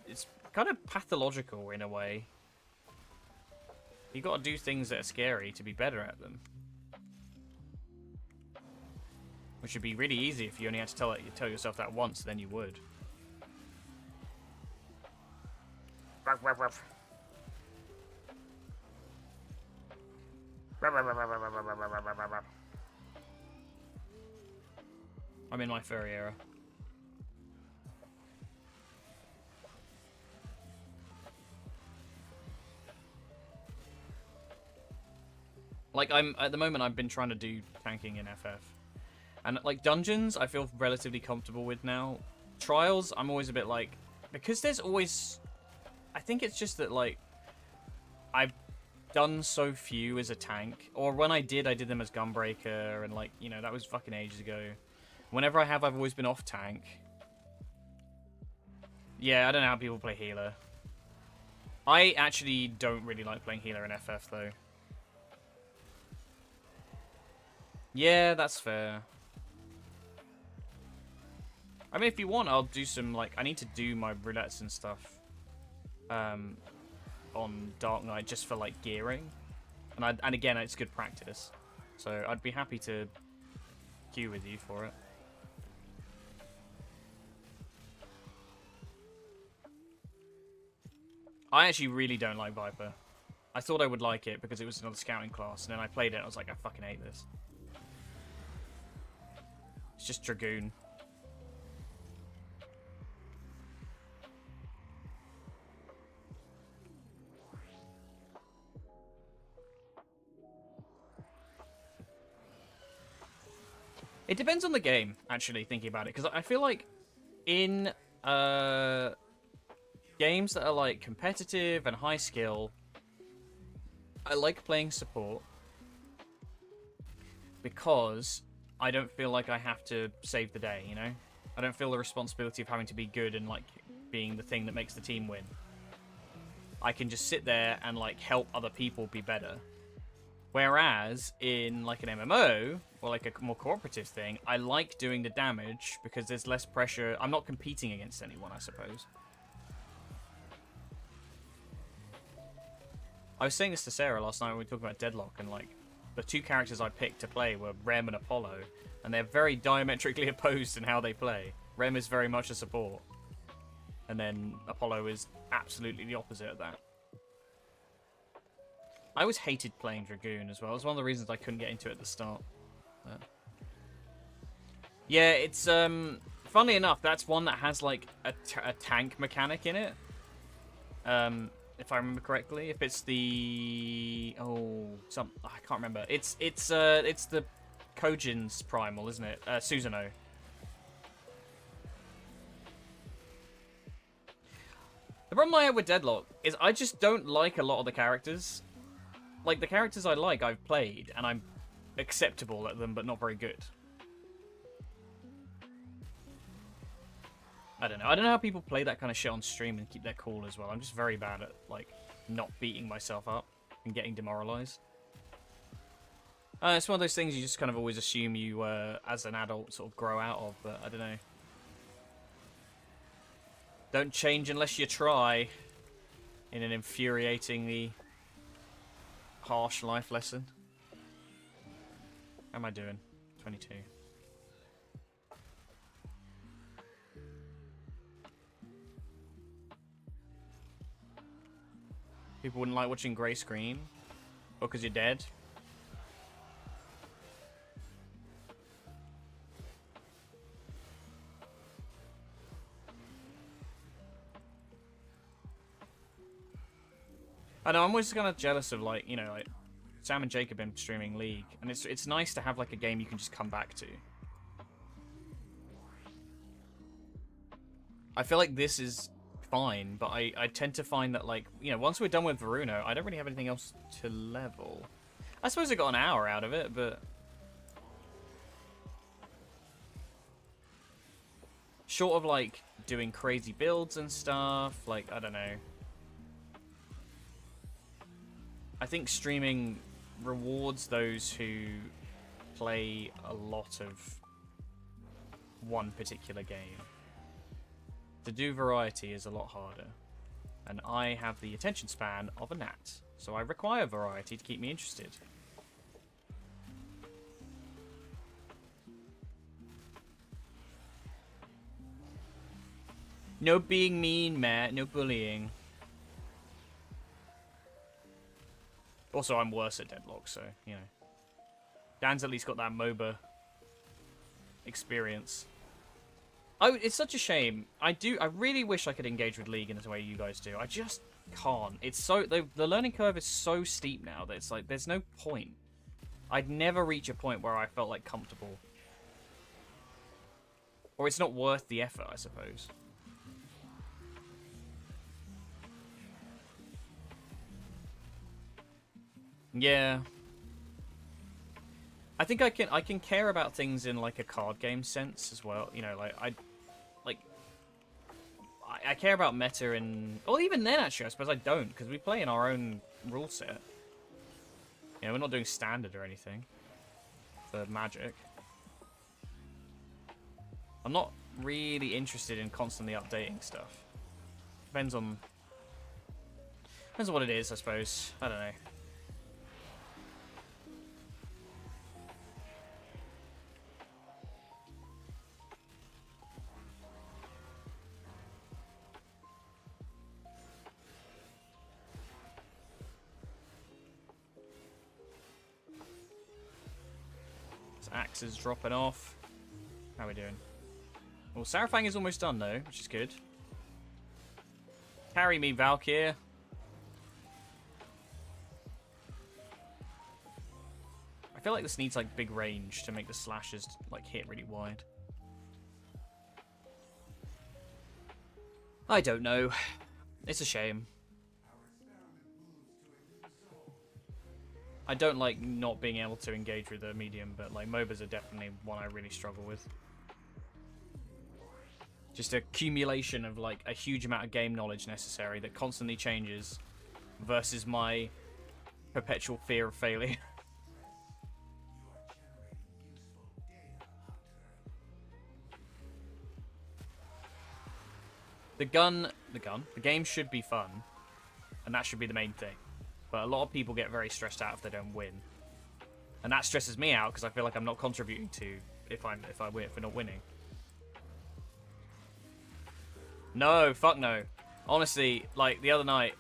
kind of pathological in a way. You got to do things that are scary to be better at them. Which would be really easy if you only had to tell yourself that once, then you would. Ruff, ruff, ruff. Ruff, ruff, ruff, ruff, ruff, ruff, ruff, ruff, ruff, ruff. I'm in my furry era. Like, at the moment, I've been trying to do tanking in FF. And, like, dungeons, I feel relatively comfortable with now. Trials, I'm always a bit like... Because there's always... I think it's just that, like... I've done so few as a tank. Or when I did them as Gunbreaker. And, like, you know, that was fucking ages ago. Whenever I have, I've always been off tank. Yeah, I don't know how people play healer. I actually don't really like playing healer in FF, though. Yeah, that's fair. I mean, if you want, I'll do some, like, I need to do my roulettes and stuff on Dark Knight just for, like, gearing. And again, it's good practice. So I'd be happy to queue with you for it. I actually really don't like Viper. I thought I would like it because it was another scouting class, and then I played it and I was like, I fucking hate this. It's just Dragoon. It depends on the game, actually, thinking about it. Because I feel like in games that are, like, competitive and high skill, I like playing support. Because I don't feel like I have to save the day, you know? I don't feel the responsibility of having to be good and, like, being the thing that makes the team win. I can just sit there and, like, help other people be better. Whereas in like an MMO or like a more cooperative thing, I like doing the damage because there's less pressure. I'm not competing against anyone, I suppose. I was saying this to Sarah last night when we were talking about Deadlock, and like the two characters I picked to play were Rem and Apollo, and they're very diametrically opposed in how they play. Rem is very much a support, and then Apollo is absolutely the opposite of that. I always hated playing Dragoon as well. It was one of the reasons I couldn't get into it at the start. Yeah, it's funnily enough, that's one that has like a tank mechanic in it. If I remember correctly, if it's the I can't remember. It's the Kojin's primal, isn't it? Susanoo. The problem I have with Deadlock is I just don't like a lot of the characters. Like, the characters I like, I've played, and I'm acceptable at them, but not very good. I don't know. I don't know how people play that kind of shit on stream and keep their cool as well. I'm just very bad at, like, not beating myself up and getting demoralized. It's one of those things you just kind of always assume you, as an adult, sort of grow out of, but I don't know. Don't change unless you try, in an infuriatingly harsh life lesson. How am I doing? 22. People wouldn't like watching grey screen because you're dead. I know, I'm always kind of jealous of, like, you know, like Sam and Jake have been streaming League, and it's nice to have like a game you can just come back to. I feel like this is fine, but I tend to find that, like, you know, once we're done with Varuno, I don't really have anything else to level. I suppose I got an hour out of it, but short of like doing crazy builds and stuff, like, I don't know. I think streaming rewards those who play a lot of one particular game. To do variety is a lot harder. And I have the attention span of a gnat, so I require variety to keep me interested. No being mean, Matt. No bullying. Also, I'm worse at Deadlock, so, you know. Dan's at least got that MOBA experience. It's such a shame. I really wish I could engage with League in the way you guys do. I just can't. It's so... The learning curve is so steep now that it's like, there's no point. I'd never reach a point where I felt, like, comfortable. Or it's not worth the effort, I suppose. Yeah. I think I can care about things in like a card game sense as well. You know, like I care about meta and... Well, even then, actually, I suppose I don't, because we play in our own rule set. You know, we're not doing standard or anything for Magic. I'm not really interested in constantly updating stuff. Depends on what it is, I suppose. I don't know. Axe is dropping off. How are we doing? Well, Sarafang is almost done, though, which is good. Carry me, Valkyr. I feel like this needs, like, big range to make the slashes, like, hit really wide. I don't know. It's a shame. I don't like not being able to engage with the medium, but like MOBAs are definitely one I really struggle with. Just accumulation of like a huge amount of game knowledge necessary that constantly changes versus my perpetual fear of failure. The game should be fun, and that should be the main thing. But a lot of people get very stressed out if they don't win, and that stresses me out because I feel like I'm not contributing to if we're not winning. No, fuck no. Honestly, like the other night,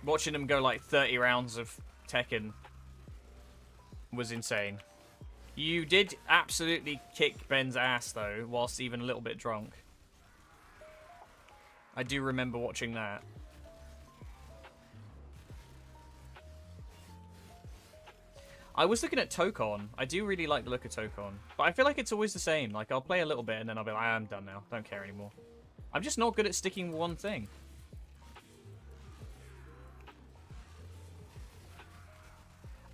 watching them go like 30 rounds of Tekken was insane. You did absolutely kick Ben's ass though, whilst even a little bit drunk. I do remember watching that. I was looking at Tokon. I do really like the look of Tokon. But I feel like it's always the same. Like, I'll play a little bit and then I'll be like, I'm done now. Don't care anymore. I'm just not good at sticking with one thing.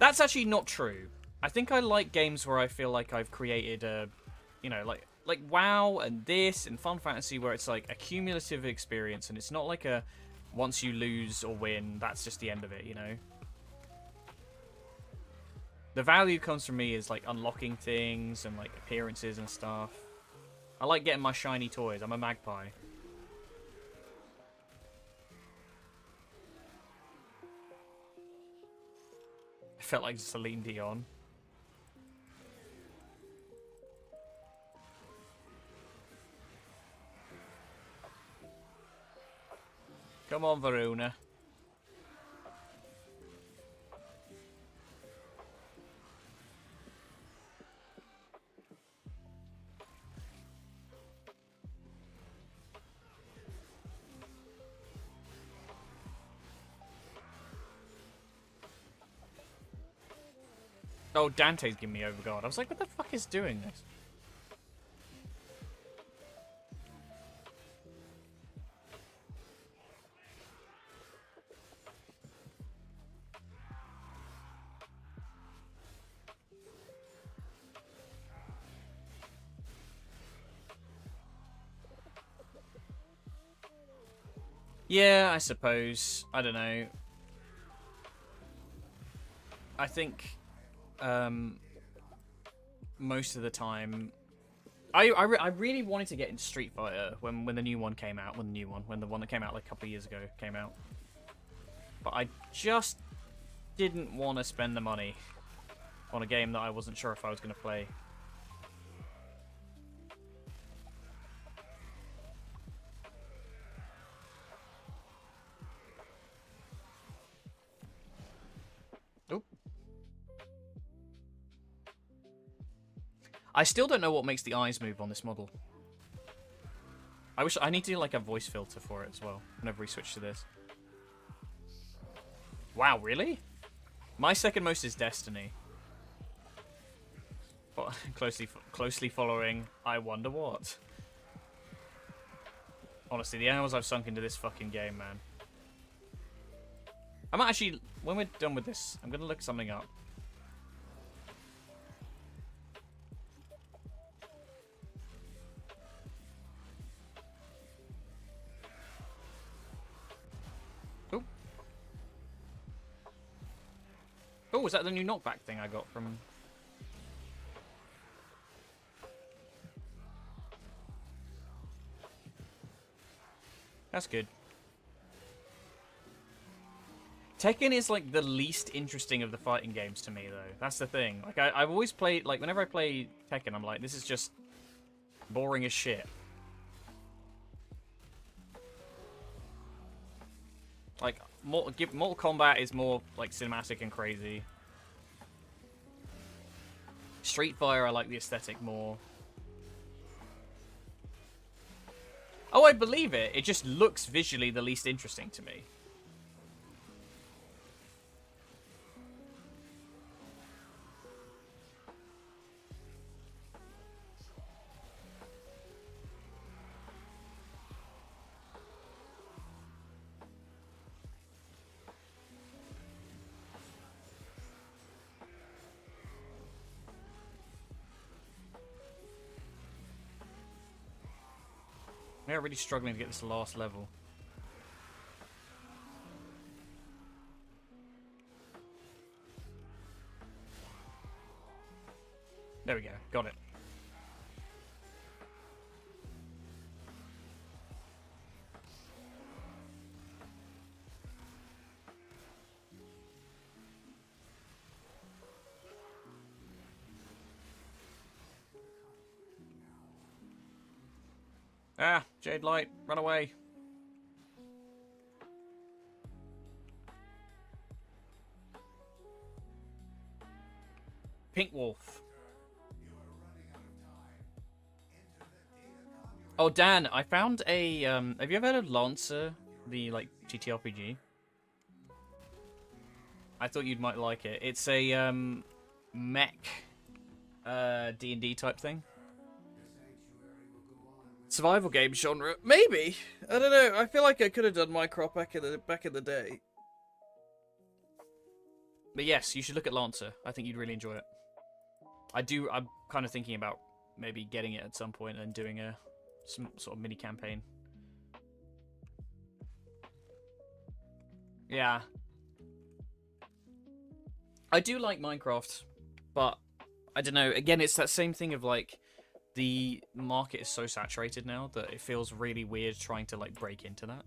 That's actually not true. I think I like games where I feel like I've created a, you know, like WoW and this and Fun Fantasy where it's like a cumulative experience and it's not like a once you lose or win, that's just the end of it, you know? The value comes from me is like unlocking things and like appearances and stuff. I like getting my shiny toys. I'm a magpie. I felt like Celine Dion. Come on, Varuna. Oh, Dante's giving me overguard. I was like, what the fuck is doing this? Yeah, I suppose. I don't know. I think most of the time I really wanted to get into Street Fighter when the new one came out, when the one that came out like a couple of years ago came out. But I just didn't want to spend the money on a game that I wasn't sure if I was going to play. I still don't know what makes the eyes move on this model. I need to do like a voice filter for it as well whenever we switch to this. Wow, really? My second most is Destiny. Closely following I Wonder What. Honestly, the hours I've sunk into this fucking game, man. I'm actually, when we're done with this, I'm gonna look something up. Oh, is that the new knockback thing I got from... That's good. Tekken is like the least interesting of the fighting games to me, though. That's the thing. Like, I've always played... Like, whenever I play Tekken, I'm like, this is just boring as shit. Like, Mortal Kombat is more, like, cinematic and crazy. Street Fighter, I like the aesthetic more. Oh, I believe it. It just looks visually the least interesting to me. They're really struggling to get this last level. There we go. Got it. Ah, Jade Light, run away. Pink Wolf. Oh, Dan, I found a, have you ever heard of Lancer, the, like, GTRPG? I thought you might like it. It's a, mech, D&D type thing. Survival game genre? Maybe. I don't know. I feel like I could have done Minecraft back in the day. But yes, you should look at Lancer. I think you'd really enjoy it. I'm kind of thinking about maybe getting it at some point and doing some sort of mini campaign. Yeah. I do like Minecraft, but I don't know. Again, it's that same thing of like the market is so saturated now that it feels really weird trying to like break into that.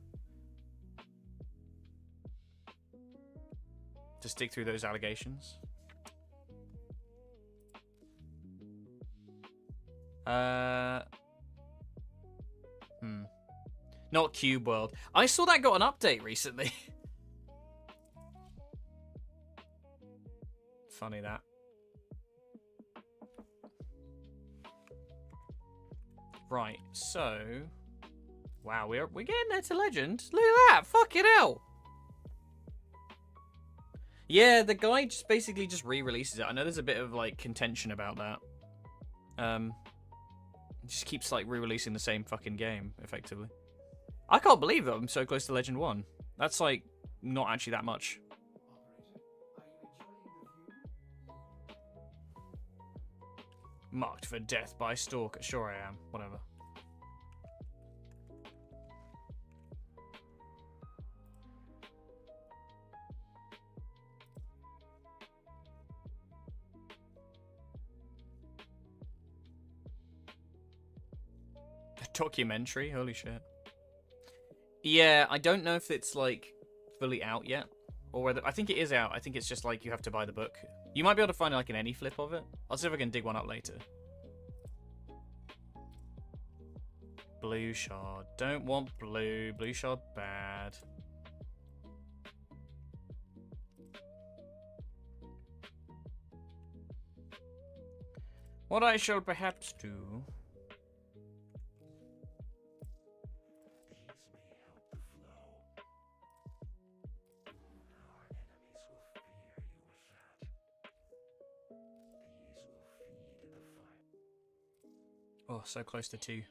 To stick through those allegations. Not Cube World. I saw that got an update recently. Funny that. Right, so wow, we're getting there to legend. Look at that, fucking hell. Yeah, the guy just basically just re-releases it. I know there's a bit of like contention about that. Just keeps like re-releasing the same fucking game, effectively. I can't believe that I'm so close to Legend 1. That's like not actually that much. Marked for death by stalker. Sure I am. Whatever. A documentary? Holy shit. Yeah, I don't know if it's like fully out yet. Or whether I think it is out. I think it's just like you have to buy the book. You might be able to find like an any flip of it. I'll see if I can dig one up later. Blue shard. Don't want blue. Blue shard bad. What I shall perhaps do. Oh, so close to 2.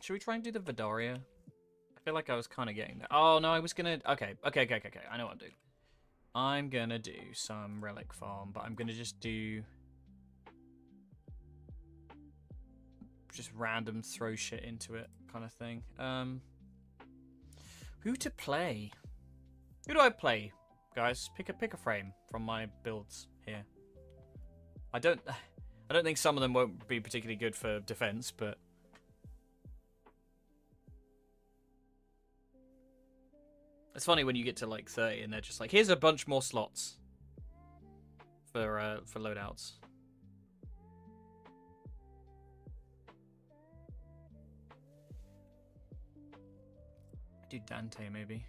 Should we try and do the Vidaria? I feel like I was kind of getting there. Oh, no, I was going to... Okay. I know what I'm doing. I'm going to do some relic farm, but I'm going to just do... just random throw shit into it kind of thing. Who to play? Who do I play? Guys, pick a frame from my builds here. I don't think some of them won't be particularly good for defense, but it's funny when you get to like 30 and they're just like, here's a bunch more slots for loadouts. Do Dante maybe.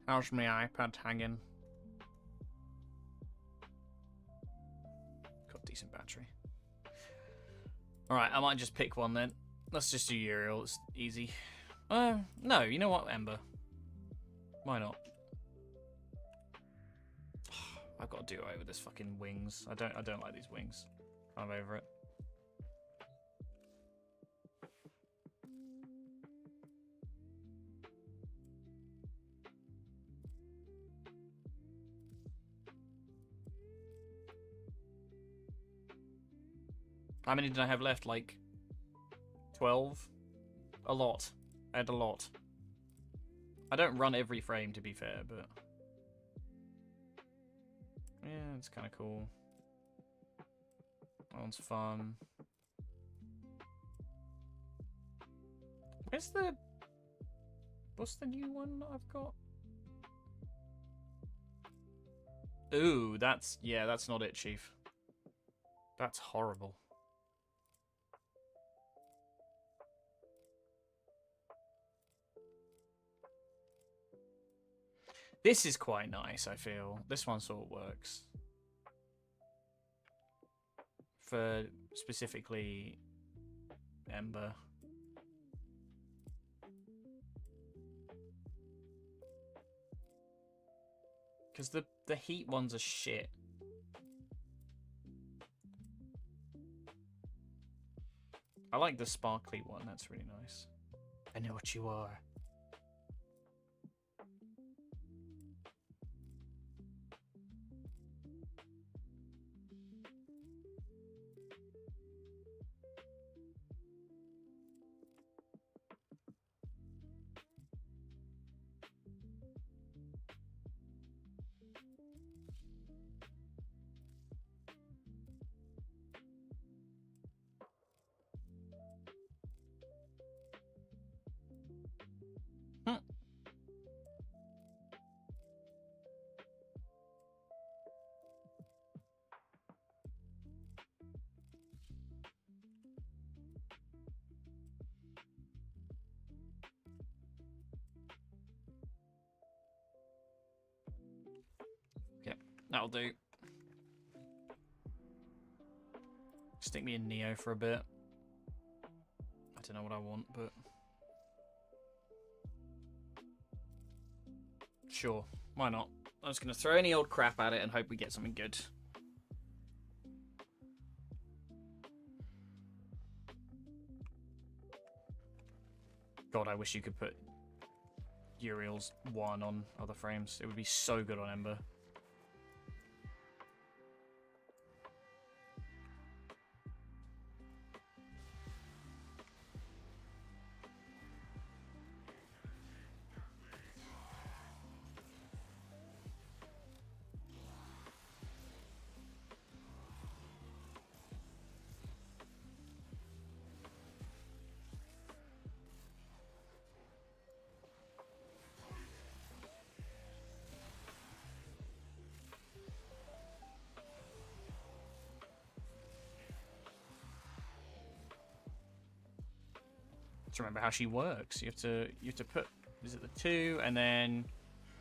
How's my iPad hanging? Got decent battery. Alright, I might just pick one then. Let's just do Uriel, it's easy. No, you know what, Ember? Why not? I've got to do away with this fucking wings. I don't like these wings. I'm over it. How many did I have left? Like 12? A lot. I had a lot. I don't run every frame, to be fair, but yeah, it's kind of cool. That one's fun. Where's the... What's the new one that I've got? Ooh, that's... Yeah, that's not it, Chief. That's horrible. This is quite nice, I feel. This one sort of works. For specifically Ember. Because the heat ones are shit. I like the sparkly one, that's really nice. I know what you are. Yep, that'll do. Stick me in Neo for a bit. I don't know what I want, but... Sure, why not? I'm just going to throw any old crap at it and hope we get something good. God, I wish you could put Uriel's 1 on other frames. It would be so good on Ember. To remember how she works. You have to put, is it the 2, and then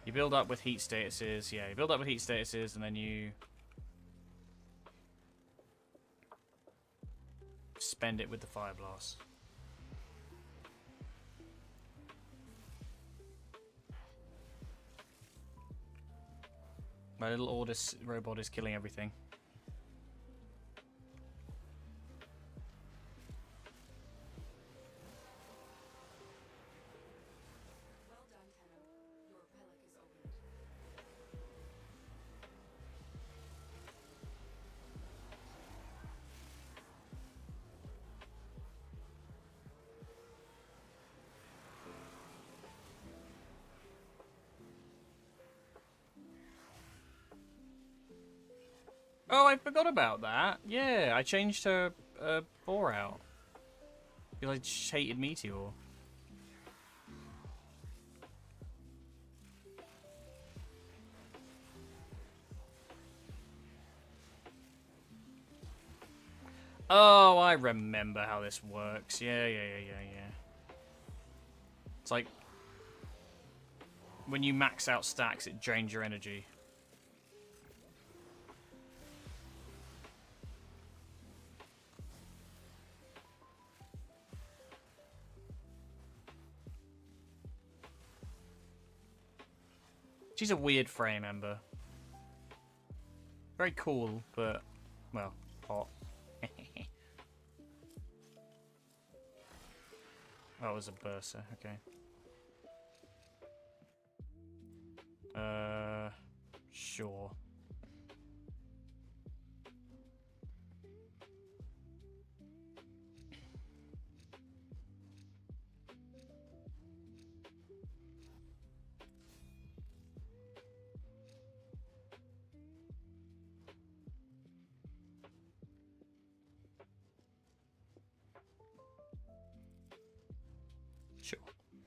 you build up with heat statuses. Yeah, you build up with heat statuses, and then you spend it with the fire blast. My little Ordis robot is killing everything. Oh, I forgot about that. Yeah, I changed her bore out. Because I just hated Meteor. Oh, I remember how this works. Yeah. It's like when you max out stacks, it drains your energy. She's a weird frame, Ember. Very cool, but, well, hot. Oh, it was a burster, okay. Sure.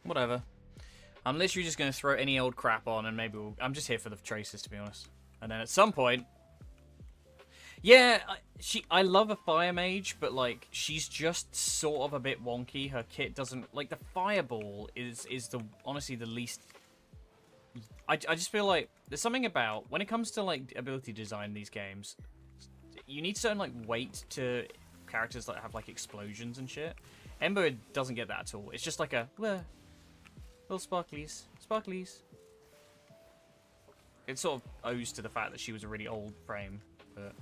Whatever. I'm literally just going to throw any old crap on and maybe I'm just here for the traces, to be honest. And then at some point... Yeah, I love a fire mage, but, like, she's just sort of a bit wonky. Her kit doesn't... Like, the fireball is honestly the least... I just feel like there's something about... When it comes to, like, ability design in these games, you need certain, like, weight to characters that have, like, explosions and shit. Ember doesn't get that at all. It's just like a... Little sparklies. Sparklies. It sort of owes to the fact that she was a really old frame, but...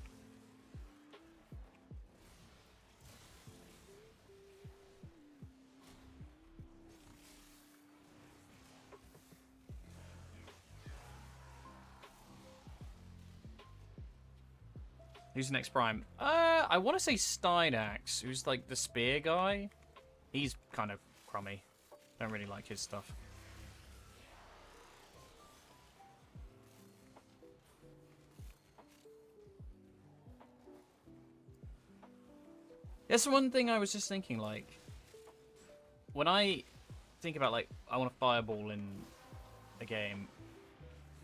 Who's the next prime? I want to say Steinax, who's like the spear guy. He's kind of crummy. Don't really like his stuff. That's one thing I was just thinking, like, when I think about, like, I want a fireball in a game,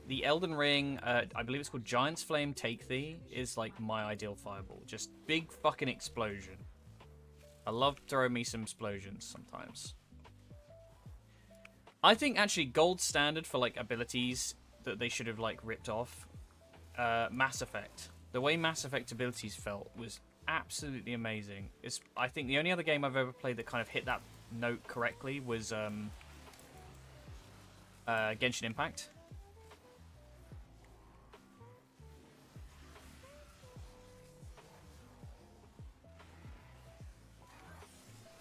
the Elden Ring, I believe it's called Giant's Flame Take Thee, is, like, my ideal fireball. Just big fucking explosion. I love throwing me some explosions sometimes. I think, actually, gold standard for, like, abilities that they should have, like, ripped off, Mass Effect. The way Mass Effect abilities felt was absolutely amazing. I think the only other game I've ever played that kind of hit that note correctly was Genshin Impact.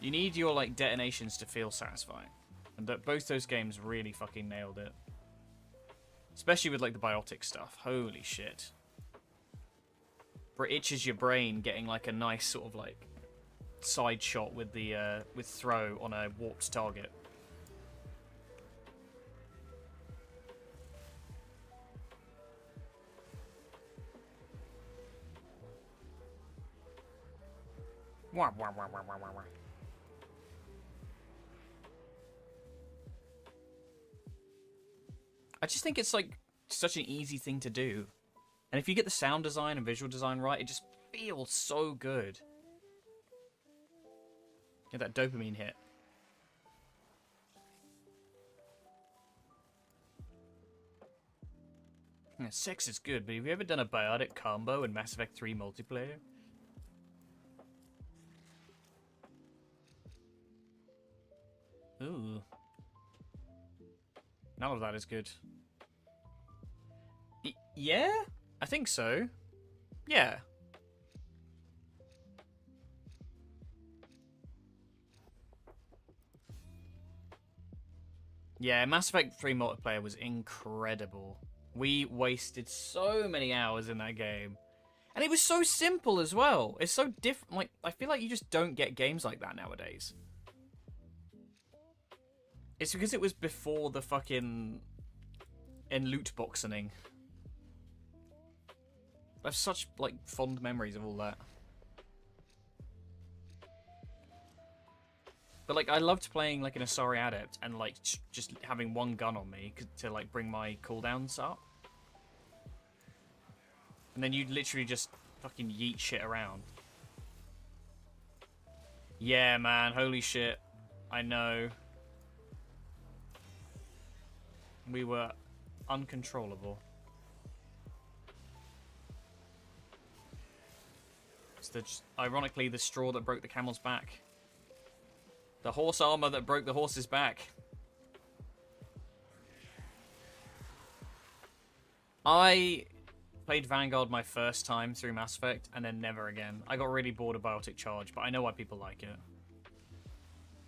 You need your, like, detonations to feel satisfying. And both those games really fucking nailed it. Especially with, like, the biotic stuff. Holy shit. It itches your brain getting, like, a nice sort of, like, side shot with the, with throw on a warped target. Wah, wah, wah, wah, wah, wah, wah. I just think it's, like, such an easy thing to do. And if you get the sound design and visual design right, it just feels so good. Get that dopamine hit. Yeah, sex is good, but have you ever done a biotic combo in Mass Effect 3 multiplayer? Ooh. None of that is good. Yeah? I think so. Yeah. Yeah, Mass Effect 3 multiplayer was incredible. We wasted so many hours in that game. And it was so simple as well. It's so different. Like, I feel like you just don't get games like that nowadays. It's because it was before the fucking... loot boxing. I have such, like, fond memories of all that. But, like, I loved playing, like, an Asari Adept and, like, just having one gun on me to, like, bring my cooldowns up. And then you'd literally just fucking yeet shit around. Yeah, man. Holy shit. I know. We were uncontrollable. It's ironically the straw that broke the camel's back. The horse armor that broke the horse's back. I played Vanguard my first time through Mass Effect, and then never again. I got really bored of Biotic Charge, but I know why people like it.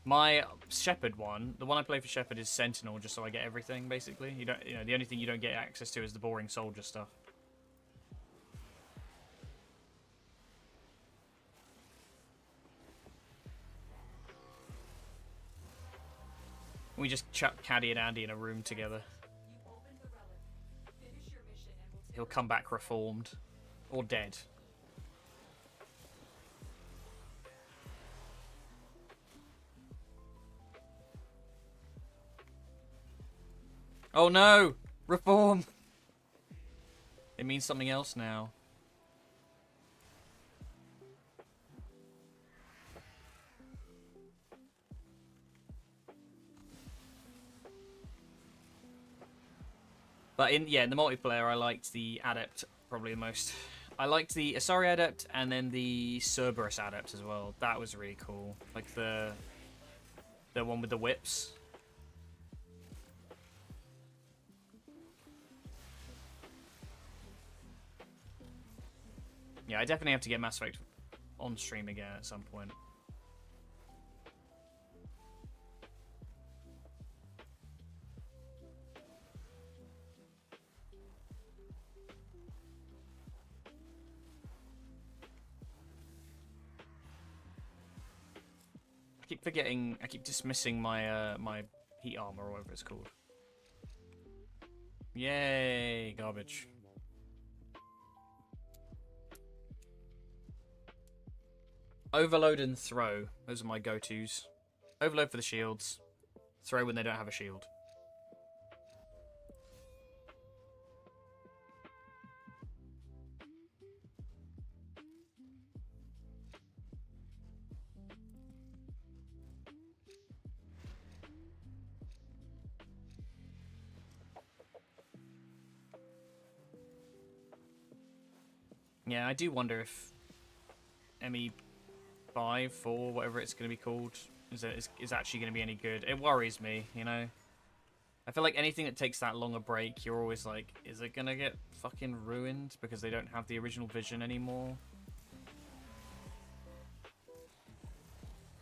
My Shepherd one, the one I play for Shepherd is Sentinel, just so I get everything, basically. You know, the only thing you don't get access to is the boring soldier stuff. We just chuck Caddy and Andy in a room together. He'll come back reformed. Or dead. Oh no! Reform! It means something else now. But in the multiplayer, I liked the Adept probably the most. I liked the Asari Adept and then the Cerberus Adept as well. That was really cool. Like the one with the whips. Yeah, I definitely have to get Mass Effect on stream again at some point. I keep dismissing my my heat armor or whatever it's called. Yay, garbage. Overload and throw. Those are my go-tos. Overload for the shields. Throw when they don't have a shield. Yeah, I do wonder if ME5, 4, whatever it's going to be called, is actually going to be any good. It worries me, you know? I feel like anything that takes that long a break, you're always like, is it going to get fucking ruined because they don't have the original vision anymore?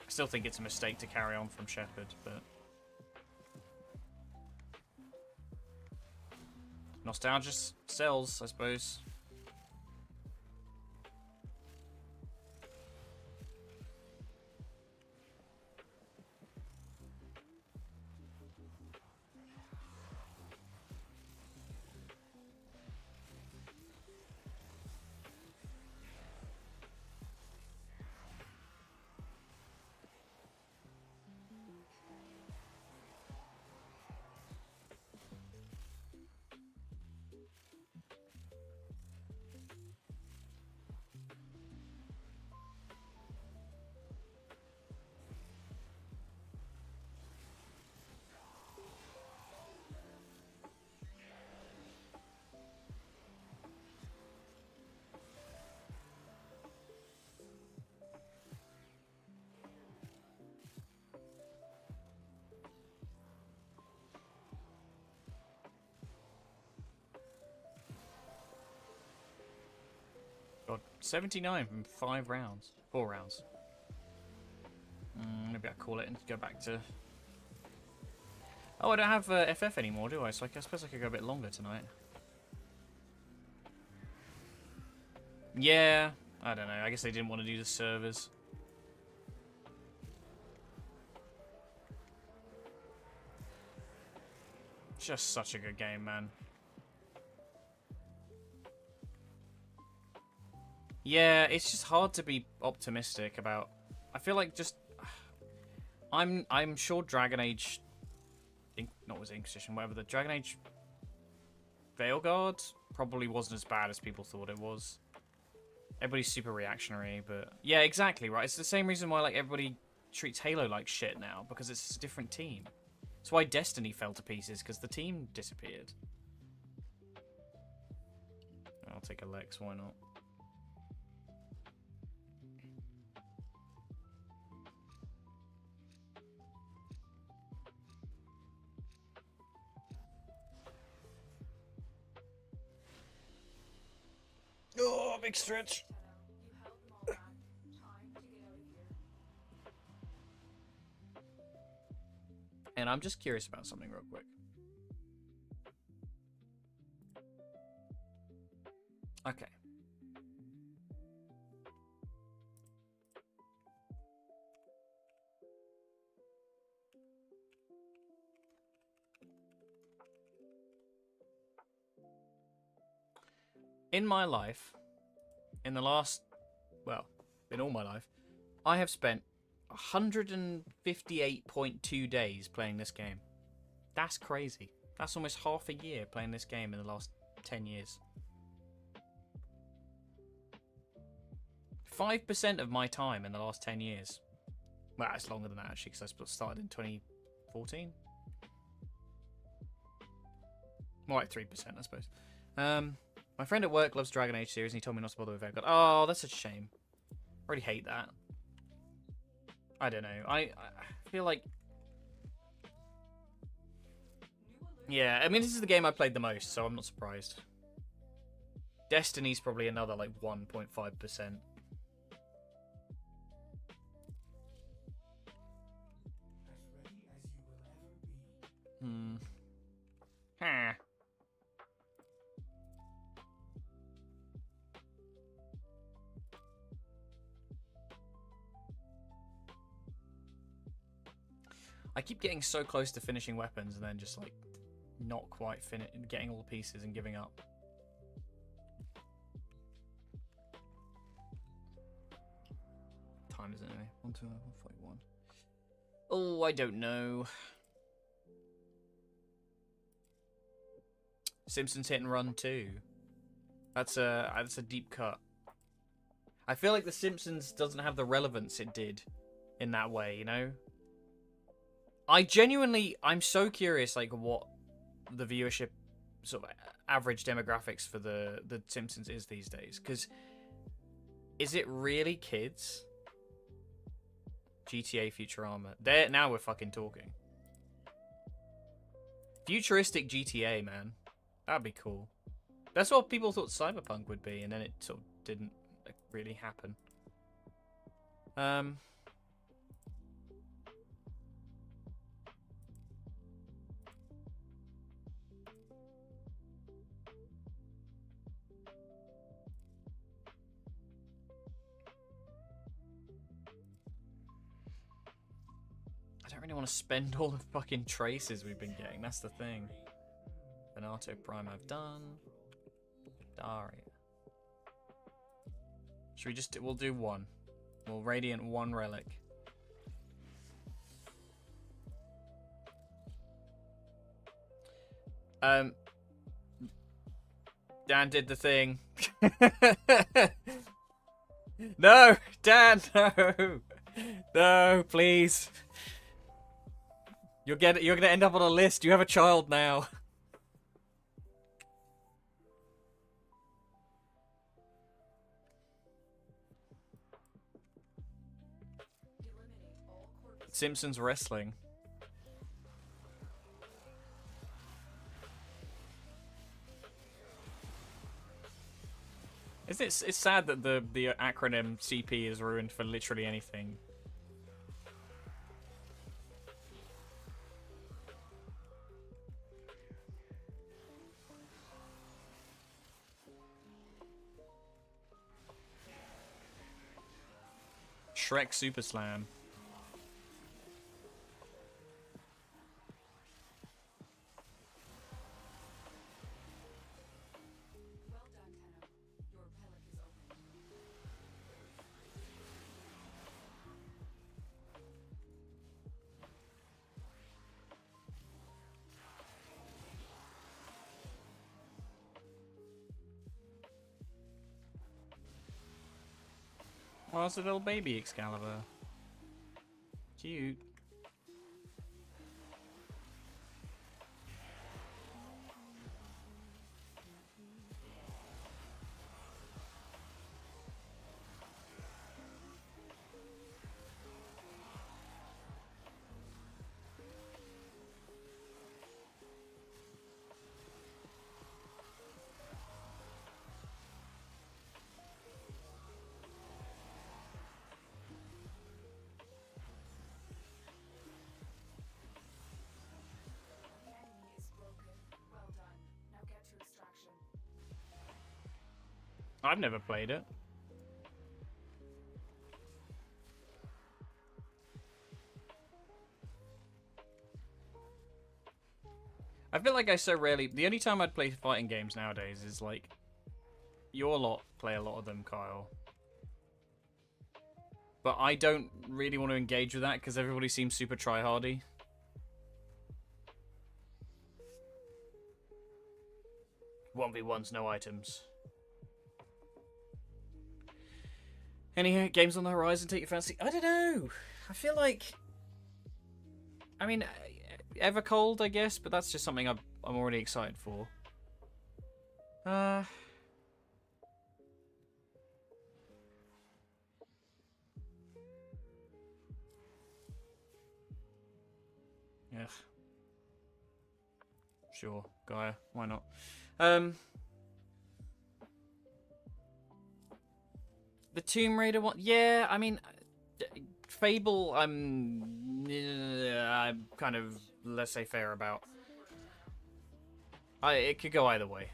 I still think it's a mistake to carry on from Shepard, but... nostalgia sells, I suppose. God, 79 from 5 rounds. 4 rounds. Maybe I'll call it and go back to... Oh, I don't have FF anymore, do I? So I suppose I could go a bit longer tonight. Yeah, I don't know. I guess they didn't want to do the servers. Just such a good game, man. Yeah, it's just hard to be optimistic about. I feel like just I'm sure Dragon Age, not was Inquisition, whatever, the Dragon Age Veilguard probably wasn't as bad as people thought it was. Everybody's super reactionary, but yeah, exactly right. It's the same reason why like everybody treats Halo like shit now, because it's a different team. It's why Destiny fell to pieces, because the team disappeared. I'll take a Lex, why not? Oh, big stretch. And I'm just curious about something real quick. Okay. In my life, in the last, well, in all my life, I have spent 158.2 days playing this game. That's crazy. That's almost half a year playing this game in the last 10 years. 5% of my time in the last 10 years. Well, it's longer than that, actually, because I started in 2014. More like 3%, I suppose. My friend at work loves Dragon Age series, and he told me not to bother with Vanguard. Oh, that's such a shame. I really hate that. I don't know. I feel like... Yeah, I mean, this is the game I played the most, so I'm not surprised. Destiny's probably another, like, 1.5%. Huh. I keep getting so close to finishing weapons and then just, like, not quite getting all the pieces and giving up. Time is it anyway? 1, 2, 141. Oh, I don't know. Simpsons Hit and Run 2. That's a deep cut. I feel like The Simpsons doesn't have the relevance it did in that way, you know? I'm so curious, like, what the viewership sort of average demographics for the Simpsons is these days. Because is it really kids? GTA Futurama. Now we're fucking talking. Futuristic GTA, man. That'd be cool. That's what people thought Cyberpunk would be, and then it sort of didn't really happen. I don't really want to spend all the fucking traces we've been getting. That's the thing. Venato Prime I've done. Daria. Should we just... We'll do one. We'll Radiant one relic. Dan did the thing. No! Dan, no! No, please. You're gonna end up on a list. You have a child now. Simpsons wrestling. It's sad that the acronym CP is ruined for literally anything. Shrek Super Slam. Oh, it's a little baby Excalibur. Cute. I've never played it. I feel like I so rarely... The only time I'd play fighting games nowadays is like... Your lot play a lot of them, Kyle. But I don't really want to engage with that because everybody seems super tryhardy. 1v1s, no items. Any games on the horizon take your fancy? I don't know. I feel like... I mean, Evercold, I guess, but that's just something I'm already excited for. Ugh. Sure, Gaia, why not? The Tomb Raider one, yeah. I mean, Fable, I'm kind of laissez-faire about. It could go either way.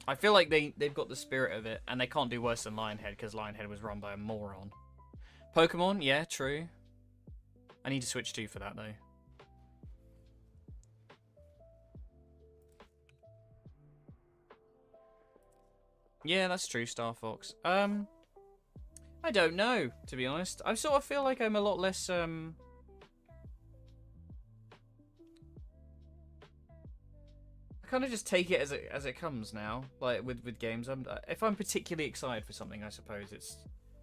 I feel like they've got the spirit of it, and they can't do worse than Lionhead because Lionhead was run by a moron. Pokemon, yeah, true. I need to Switch 2 for that though. Yeah, that's true, Star Fox. I don't know, to be honest. I sort of feel like I'm a lot less I kind of just take it as it comes now. Like with games, if I'm particularly excited for something, I suppose it's.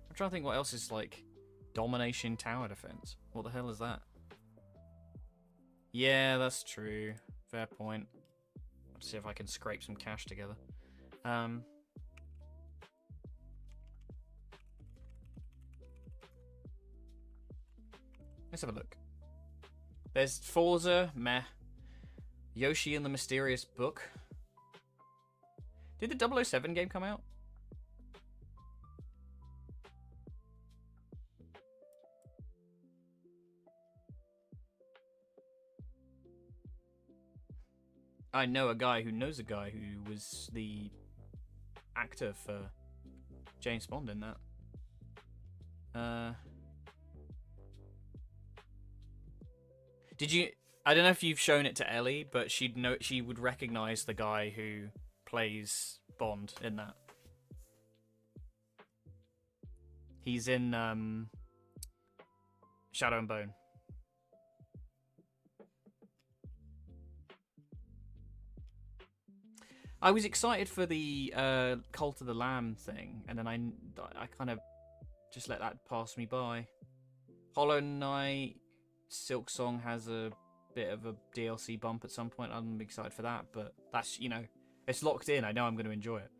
I'm trying to think what else is like domination tower defense. What the hell is that? Yeah, that's true. Fair point. Let's see if I can scrape some cash together. Let's have a look. There's Forza, meh. Yoshi and the Mysterious Book. Did the 007 game come out? I know a guy who knows a guy who was the actor for James Bond in that. Did you? I don't know if you've shown it to Ellie, but she would recognize the guy who plays Bond in that. He's in Shadow and Bone. I was excited for the Cult of the Lamb thing, and then I kind of just let that pass me by. Hollow Knight, Silk Song has a bit of a DLC bump at some point. I'm excited for that, but that's, you know, it's locked in. I know I'm going to enjoy it.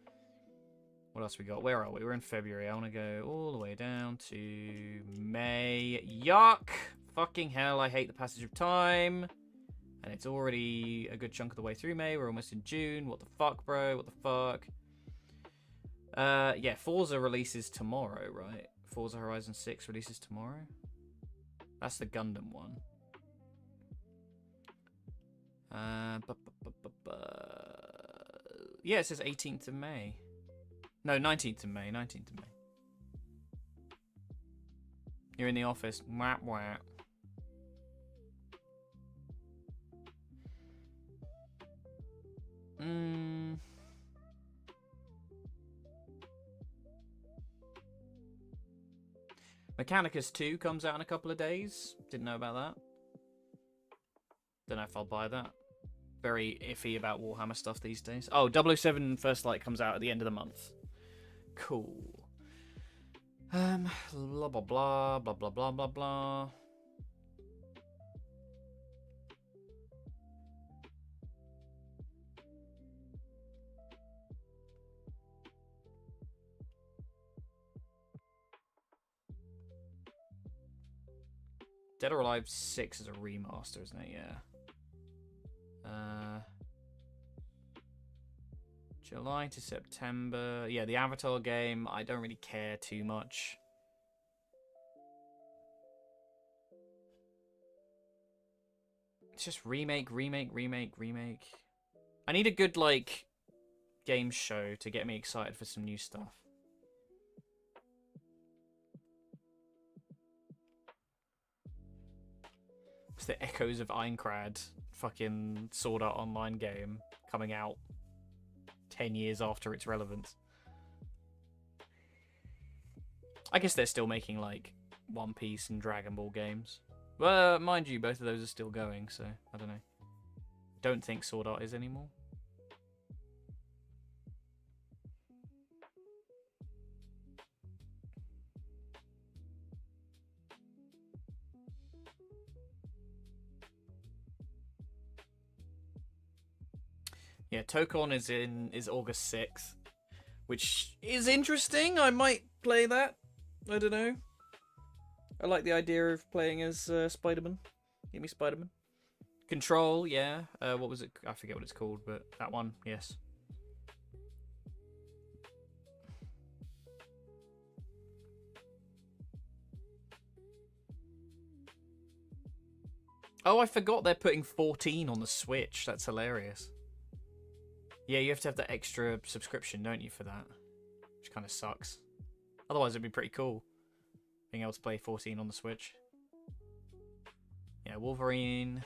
What else we got? Where are we? We're in February. I want to go all the way down to May. Yuck! Fucking hell, I hate the passage of time. And it's already a good chunk of the way through May. We're almost in June. What the fuck, bro? What the fuck? Yeah, Forza releases tomorrow, right? Forza Horizon 6 releases tomorrow. That's the Gundam one. Yeah, it says 18th of May. No, 19th of May. 19th of May. You're in the office. Wah, wah. Mechanicus 2 comes out in a couple of days. Didn't know about that. Don't know if I'll buy that. Very iffy about Warhammer stuff these days. Oh, 007 First Light comes out at the end of the month. Cool. Blah, blah, blah, blah, blah, blah, blah, blah. Dead or Alive 6 is a remaster, isn't it? Yeah. July to September. Yeah, the Avatar game, I don't really care too much. It's just remake. I need a good, like, game show to get me excited for some new stuff. It's the Echoes of Aincrad fucking Sword Art Online game coming out 10 years after its relevance. I guess they're still making, like, One Piece and Dragon Ball games. Well, mind you, both of those are still going, so I don't know. Don't think Sword Art is anymore. Yeah, Tokon is August 6th, which is interesting. I might play that. I don't know. I like the idea of playing as Spider-Man. Give me Spider-Man. Control, yeah. What was it? I forget what it's called, but that one, yes. Oh, I forgot they're putting 14 on the Switch. That's hilarious. Yeah, you have to have that extra subscription, don't you, for that? Which kind of sucks. Otherwise, it'd be pretty cool being able to play 14 on the Switch. Yeah, Wolverine.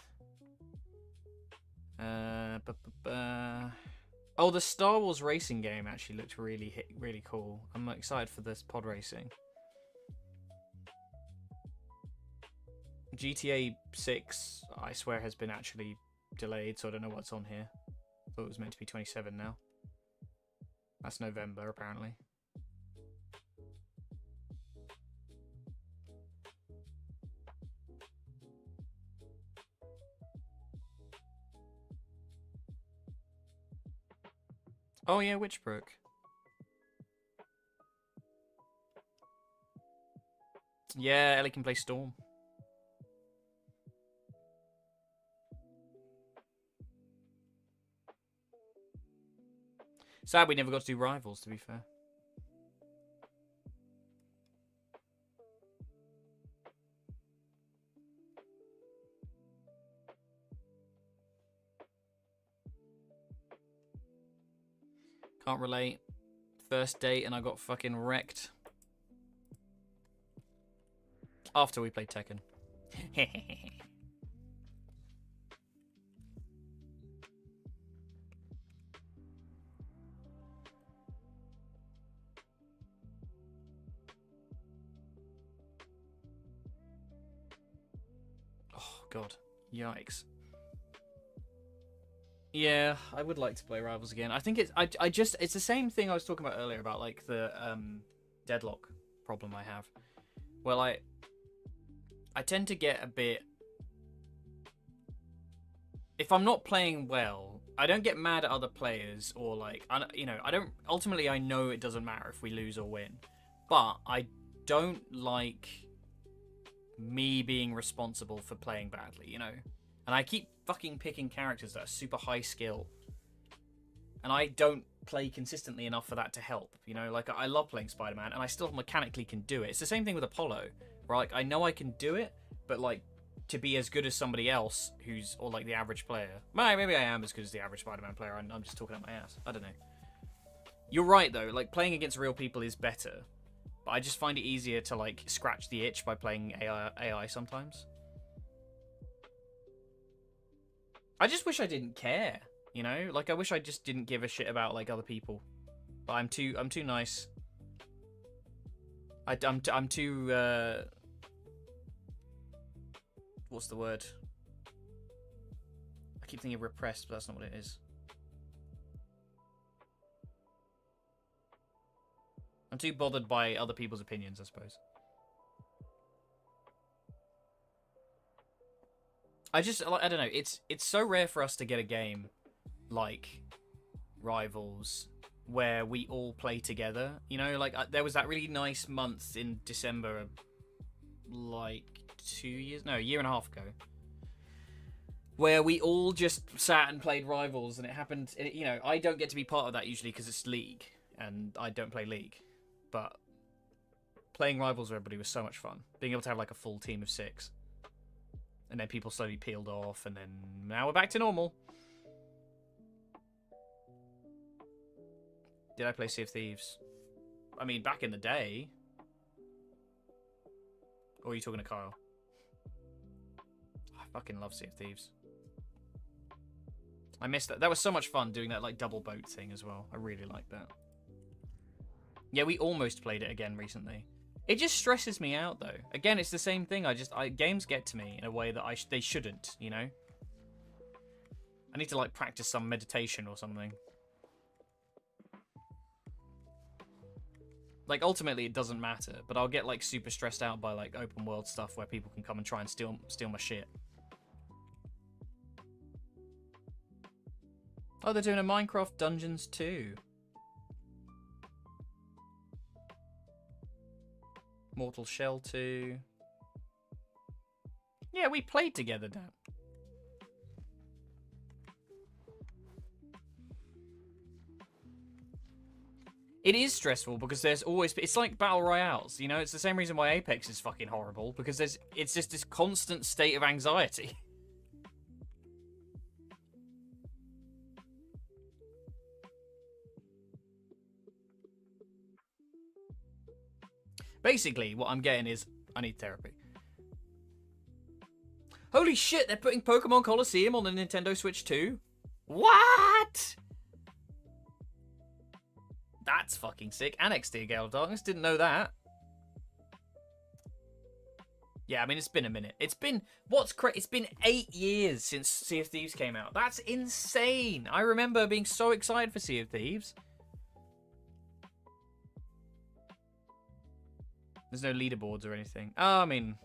Oh, the Star Wars racing game actually looked really cool. I'm excited for this pod racing. GTA 6, I swear, has been actually delayed, so I don't know what's on here. I thought it was meant to be 27 now. That's November, apparently. Oh yeah, Witchbrook. Yeah, Ellie can play Storm. Sad we never got to do Rivals, to be fair. Can't relate. First date and I got fucking wrecked. After we played Tekken. Oh, God. Yikes. Yeah, I would like to play Rivals again. I think it's it's the same thing I was talking about earlier about like the deadlock problem I have. Well, I tend to get a bit, if I'm not playing well, I don't get mad at other players or like I don't ultimately I know it doesn't matter if we lose or win. But I don't like me being responsible for playing badly, you know? And I keep fucking picking characters that are super high skill. And I don't play consistently enough for that to help, you know? Like, I love playing Spider-Man, and I still mechanically can do it. It's the same thing with Apollo, where, like, I know I can do it, but, like, to be as good as somebody else who's, or, like, the average player. Maybe I am as good as the average Spider-Man player, I'm just talking out my ass. I don't know. You're right, though. Like, playing against real people is better. But I just find it easier to, like, scratch the itch by playing AI sometimes. I just wish I didn't care, you know? Like, I wish I just didn't give a shit about, like, other people. But I'm too nice. I'm too, what's the word? I keep thinking repressed, but that's not what it is. I'm too bothered by other people's opinions, I suppose. I don't know. It's so rare for us to get a game like Rivals where we all play together. You know, like there was that really nice month in December, like a year and a half ago, where we all just sat and played Rivals, and it happened. You know, I don't get to be part of that usually because it's League, and I don't play League, but playing Rivals with everybody was so much fun. Being able to have like a full team of 6. And then people slowly peeled off, and then now we're back to normal. Did I play Sea of Thieves? I mean, back in the day. Or are you talking to Kyle? I fucking love Sea of Thieves. I missed that. That was so much fun doing that like double boat thing as well. I really liked that. Yeah, we almost played it again recently. It just stresses me out, though. Again, it's the same thing. Games get to me in a way that they shouldn't, you know? I need to, like, practice some meditation or something. Like, ultimately, it doesn't matter, but I'll get, like, super stressed out by, like, open world stuff where people can come and try and steal my shit. Oh, they're doing a Minecraft Dungeons too. Mortal Shell 2. Yeah, we played together, Dan. It is stressful because there's always... It's like Battle Royales, you know? It's the same reason why Apex is fucking horrible, because it's just this constant state of anxiety. Basically, what I'm getting is, I need therapy. Holy shit, they're putting Pokemon Colosseum on the Nintendo Switch too? What? That's fucking sick. And XD Gale of Darkness, didn't know that. Yeah, I mean, it's been a minute. It's been, it's been 8 years since Sea of Thieves came out. That's insane. I remember being so excited for Sea of Thieves. There's no leaderboards or anything. Oh, I mean,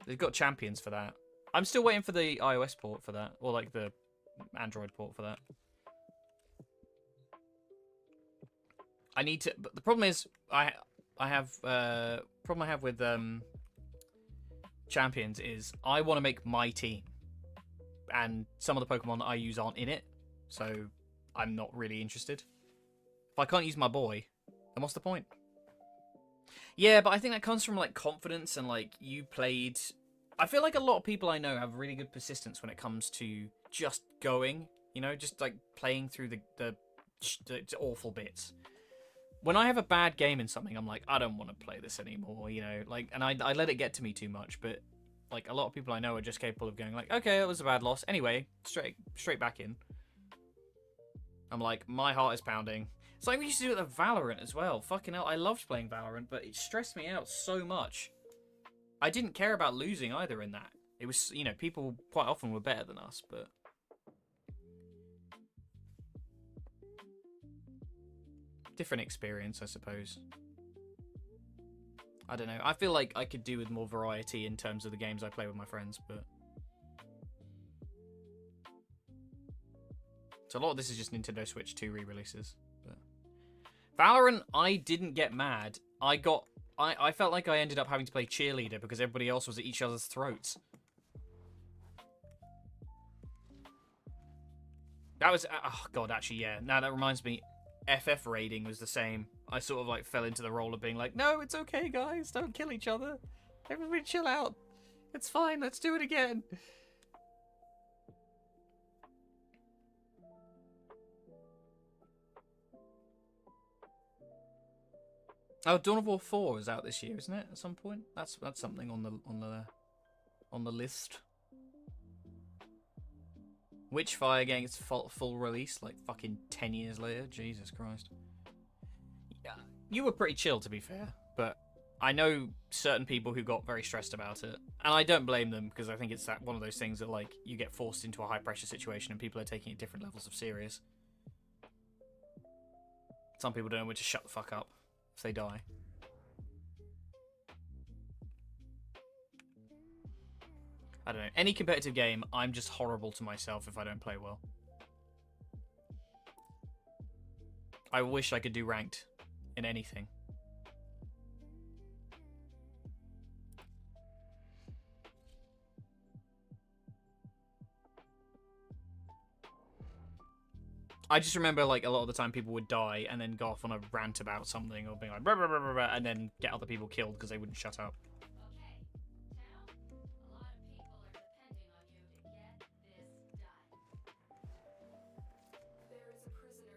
they've got champions for that. I'm still waiting for the iOS port for that, or like the Android port for that. I need to, but the problem is, problem I have with champions is I want to make my team, and some of the Pokemon I use aren't in it, so I'm not really interested. If I can't use my boy, then what's the point? Yeah, but I think that comes from, like, confidence and, like, you played... I feel like a lot of people I know have really good persistence when it comes to just going, you know, just, like, playing through the awful bits. When I have a bad game in something, I'm like, I don't want to play this anymore, you know, like, and I let it get to me too much, but, like, a lot of people I know are just capable of going, like, okay, it was a bad loss. Anyway, straight back in. I'm like, my heart is pounding. It's like we used to do it with Valorant as well. Fucking hell, I loved playing Valorant, but it stressed me out so much. I didn't care about losing either in that. It was, you know, people quite often were better than us, but... different experience, I suppose. I don't know. I feel like I could do with more variety in terms of the games I play with my friends, but... so a lot of this is just Nintendo Switch 2 re-releases. But Valorant, I didn't get mad. I felt like I ended up having to play cheerleader because everybody else was at each other's throats. That was... oh, God, actually, yeah. Now, that reminds me. FF raiding was the same. I sort of, like, fell into the role of being like, no, it's okay, guys. Don't kill each other. Everybody chill out. It's fine. Let's do it again. Oh, Dawn of War 4 is out this year, isn't it? At some point, that's something on the list. Witchfire getting its full release like fucking 10 years later. Jesus Christ. Yeah, you were pretty chill, to be fair, but I know certain people who got very stressed about it, and I don't blame them because I think it's that one of those things that, like, you get forced into a high pressure situation and people are taking it different levels of serious. Some people don't know when to shut the fuck up if they die. I don't know. Any competitive game, I'm just horrible to myself if I don't play well. I wish I could do ranked in anything. I just remember, like, a lot of the time people would die and then go off on a rant about something or being like, blah, blah, blah, blah, blah, and then get other people killed because they wouldn't shut up.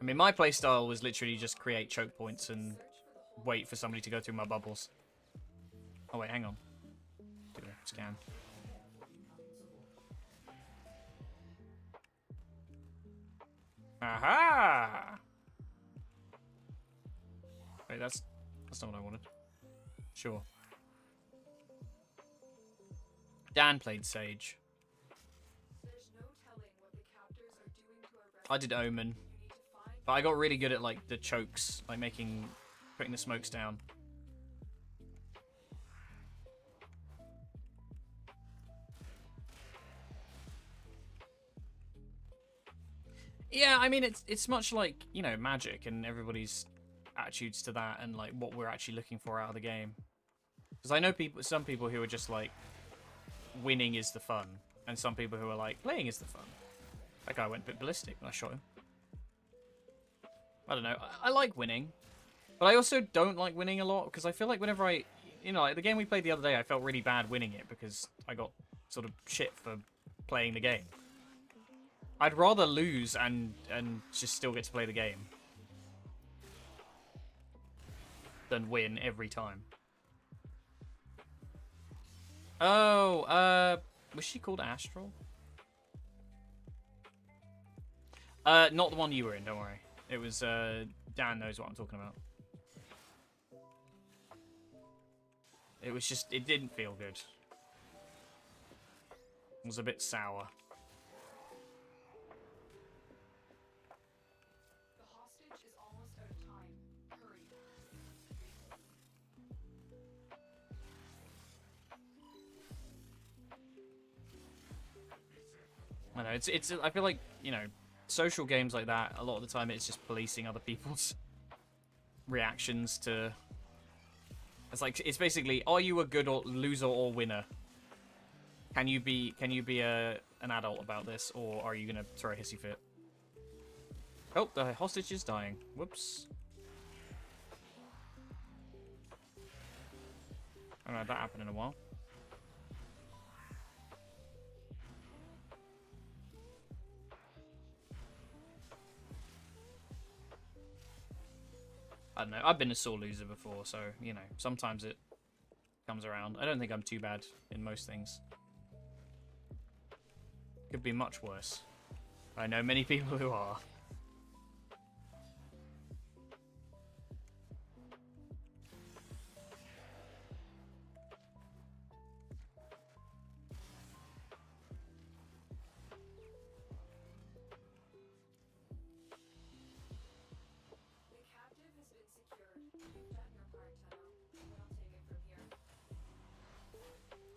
I mean, my playstyle was literally just create choke points and wait for somebody to go through my bubbles. Oh, wait, hang on. Do a scan. Aha! Wait, that's not what I wanted. Sure. Dan played Sage. I did Omen. But I got really good at like the chokes, like putting the smokes down. Yeah, I mean it's much like, you know, Magic and everybody's attitudes to that and like what we're actually looking for out of the game. Because I know some people who are just like winning is the fun, and some people who are like playing is the fun. That guy went a bit ballistic when I shot him. I don't know. I like winning, but I also don't like winning a lot because I feel like whenever you know, like the game we played the other day, I felt really bad winning it because I got sort of shit for playing the game. I'd rather lose and just still get to play the game than win every time. Oh, was she called Astral? Not the one you were in, don't worry. It was, Dan knows what I'm talking about. It was just, it didn't feel good. It was a bit sour. The hostage is almost out of time. Hurry. I know, it's, I feel like, you know, social games like that, a lot of the time it's just policing other people's reactions to... It's like, it's basically, are you a good or loser or winner? Can you be an adult about this, or are you gonna throw a hissy fit? Oh, the hostage is dying. Whoops. I haven't had that happen in a while. I don't know. I've been a sore loser before, so, you know, sometimes it comes around. I don't think I'm too bad in most things. Could be much worse. I know many people who are.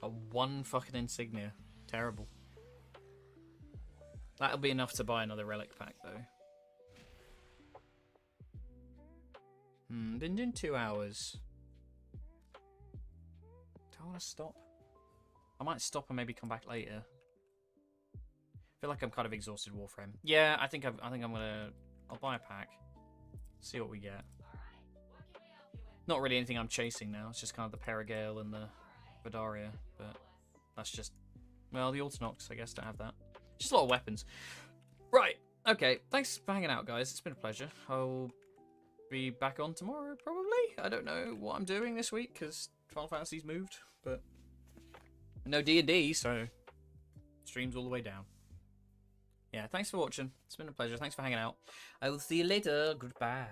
A one fucking insignia. Terrible. That'll be enough to buy another relic pack, though. Been doing 2 hours. Do I want to stop? I might stop and maybe come back later. I feel like I'm kind of exhausted Warframe. Yeah, I think I'll buy a pack. See what we get. Not really anything I'm chasing now. It's just kind of the Perigale and the Vidaria, but that's just, well, the Autonox, I guess, don't have that. Just a lot of weapons. Right, okay, thanks for hanging out, guys. It's been a pleasure. I'll be back on tomorrow, probably. I don't know what I'm doing this week, because Final Fantasy's moved, but no D&D, so stream's all the way down. Yeah, thanks for watching. It's been a pleasure. Thanks for hanging out. I will see you later. Goodbye.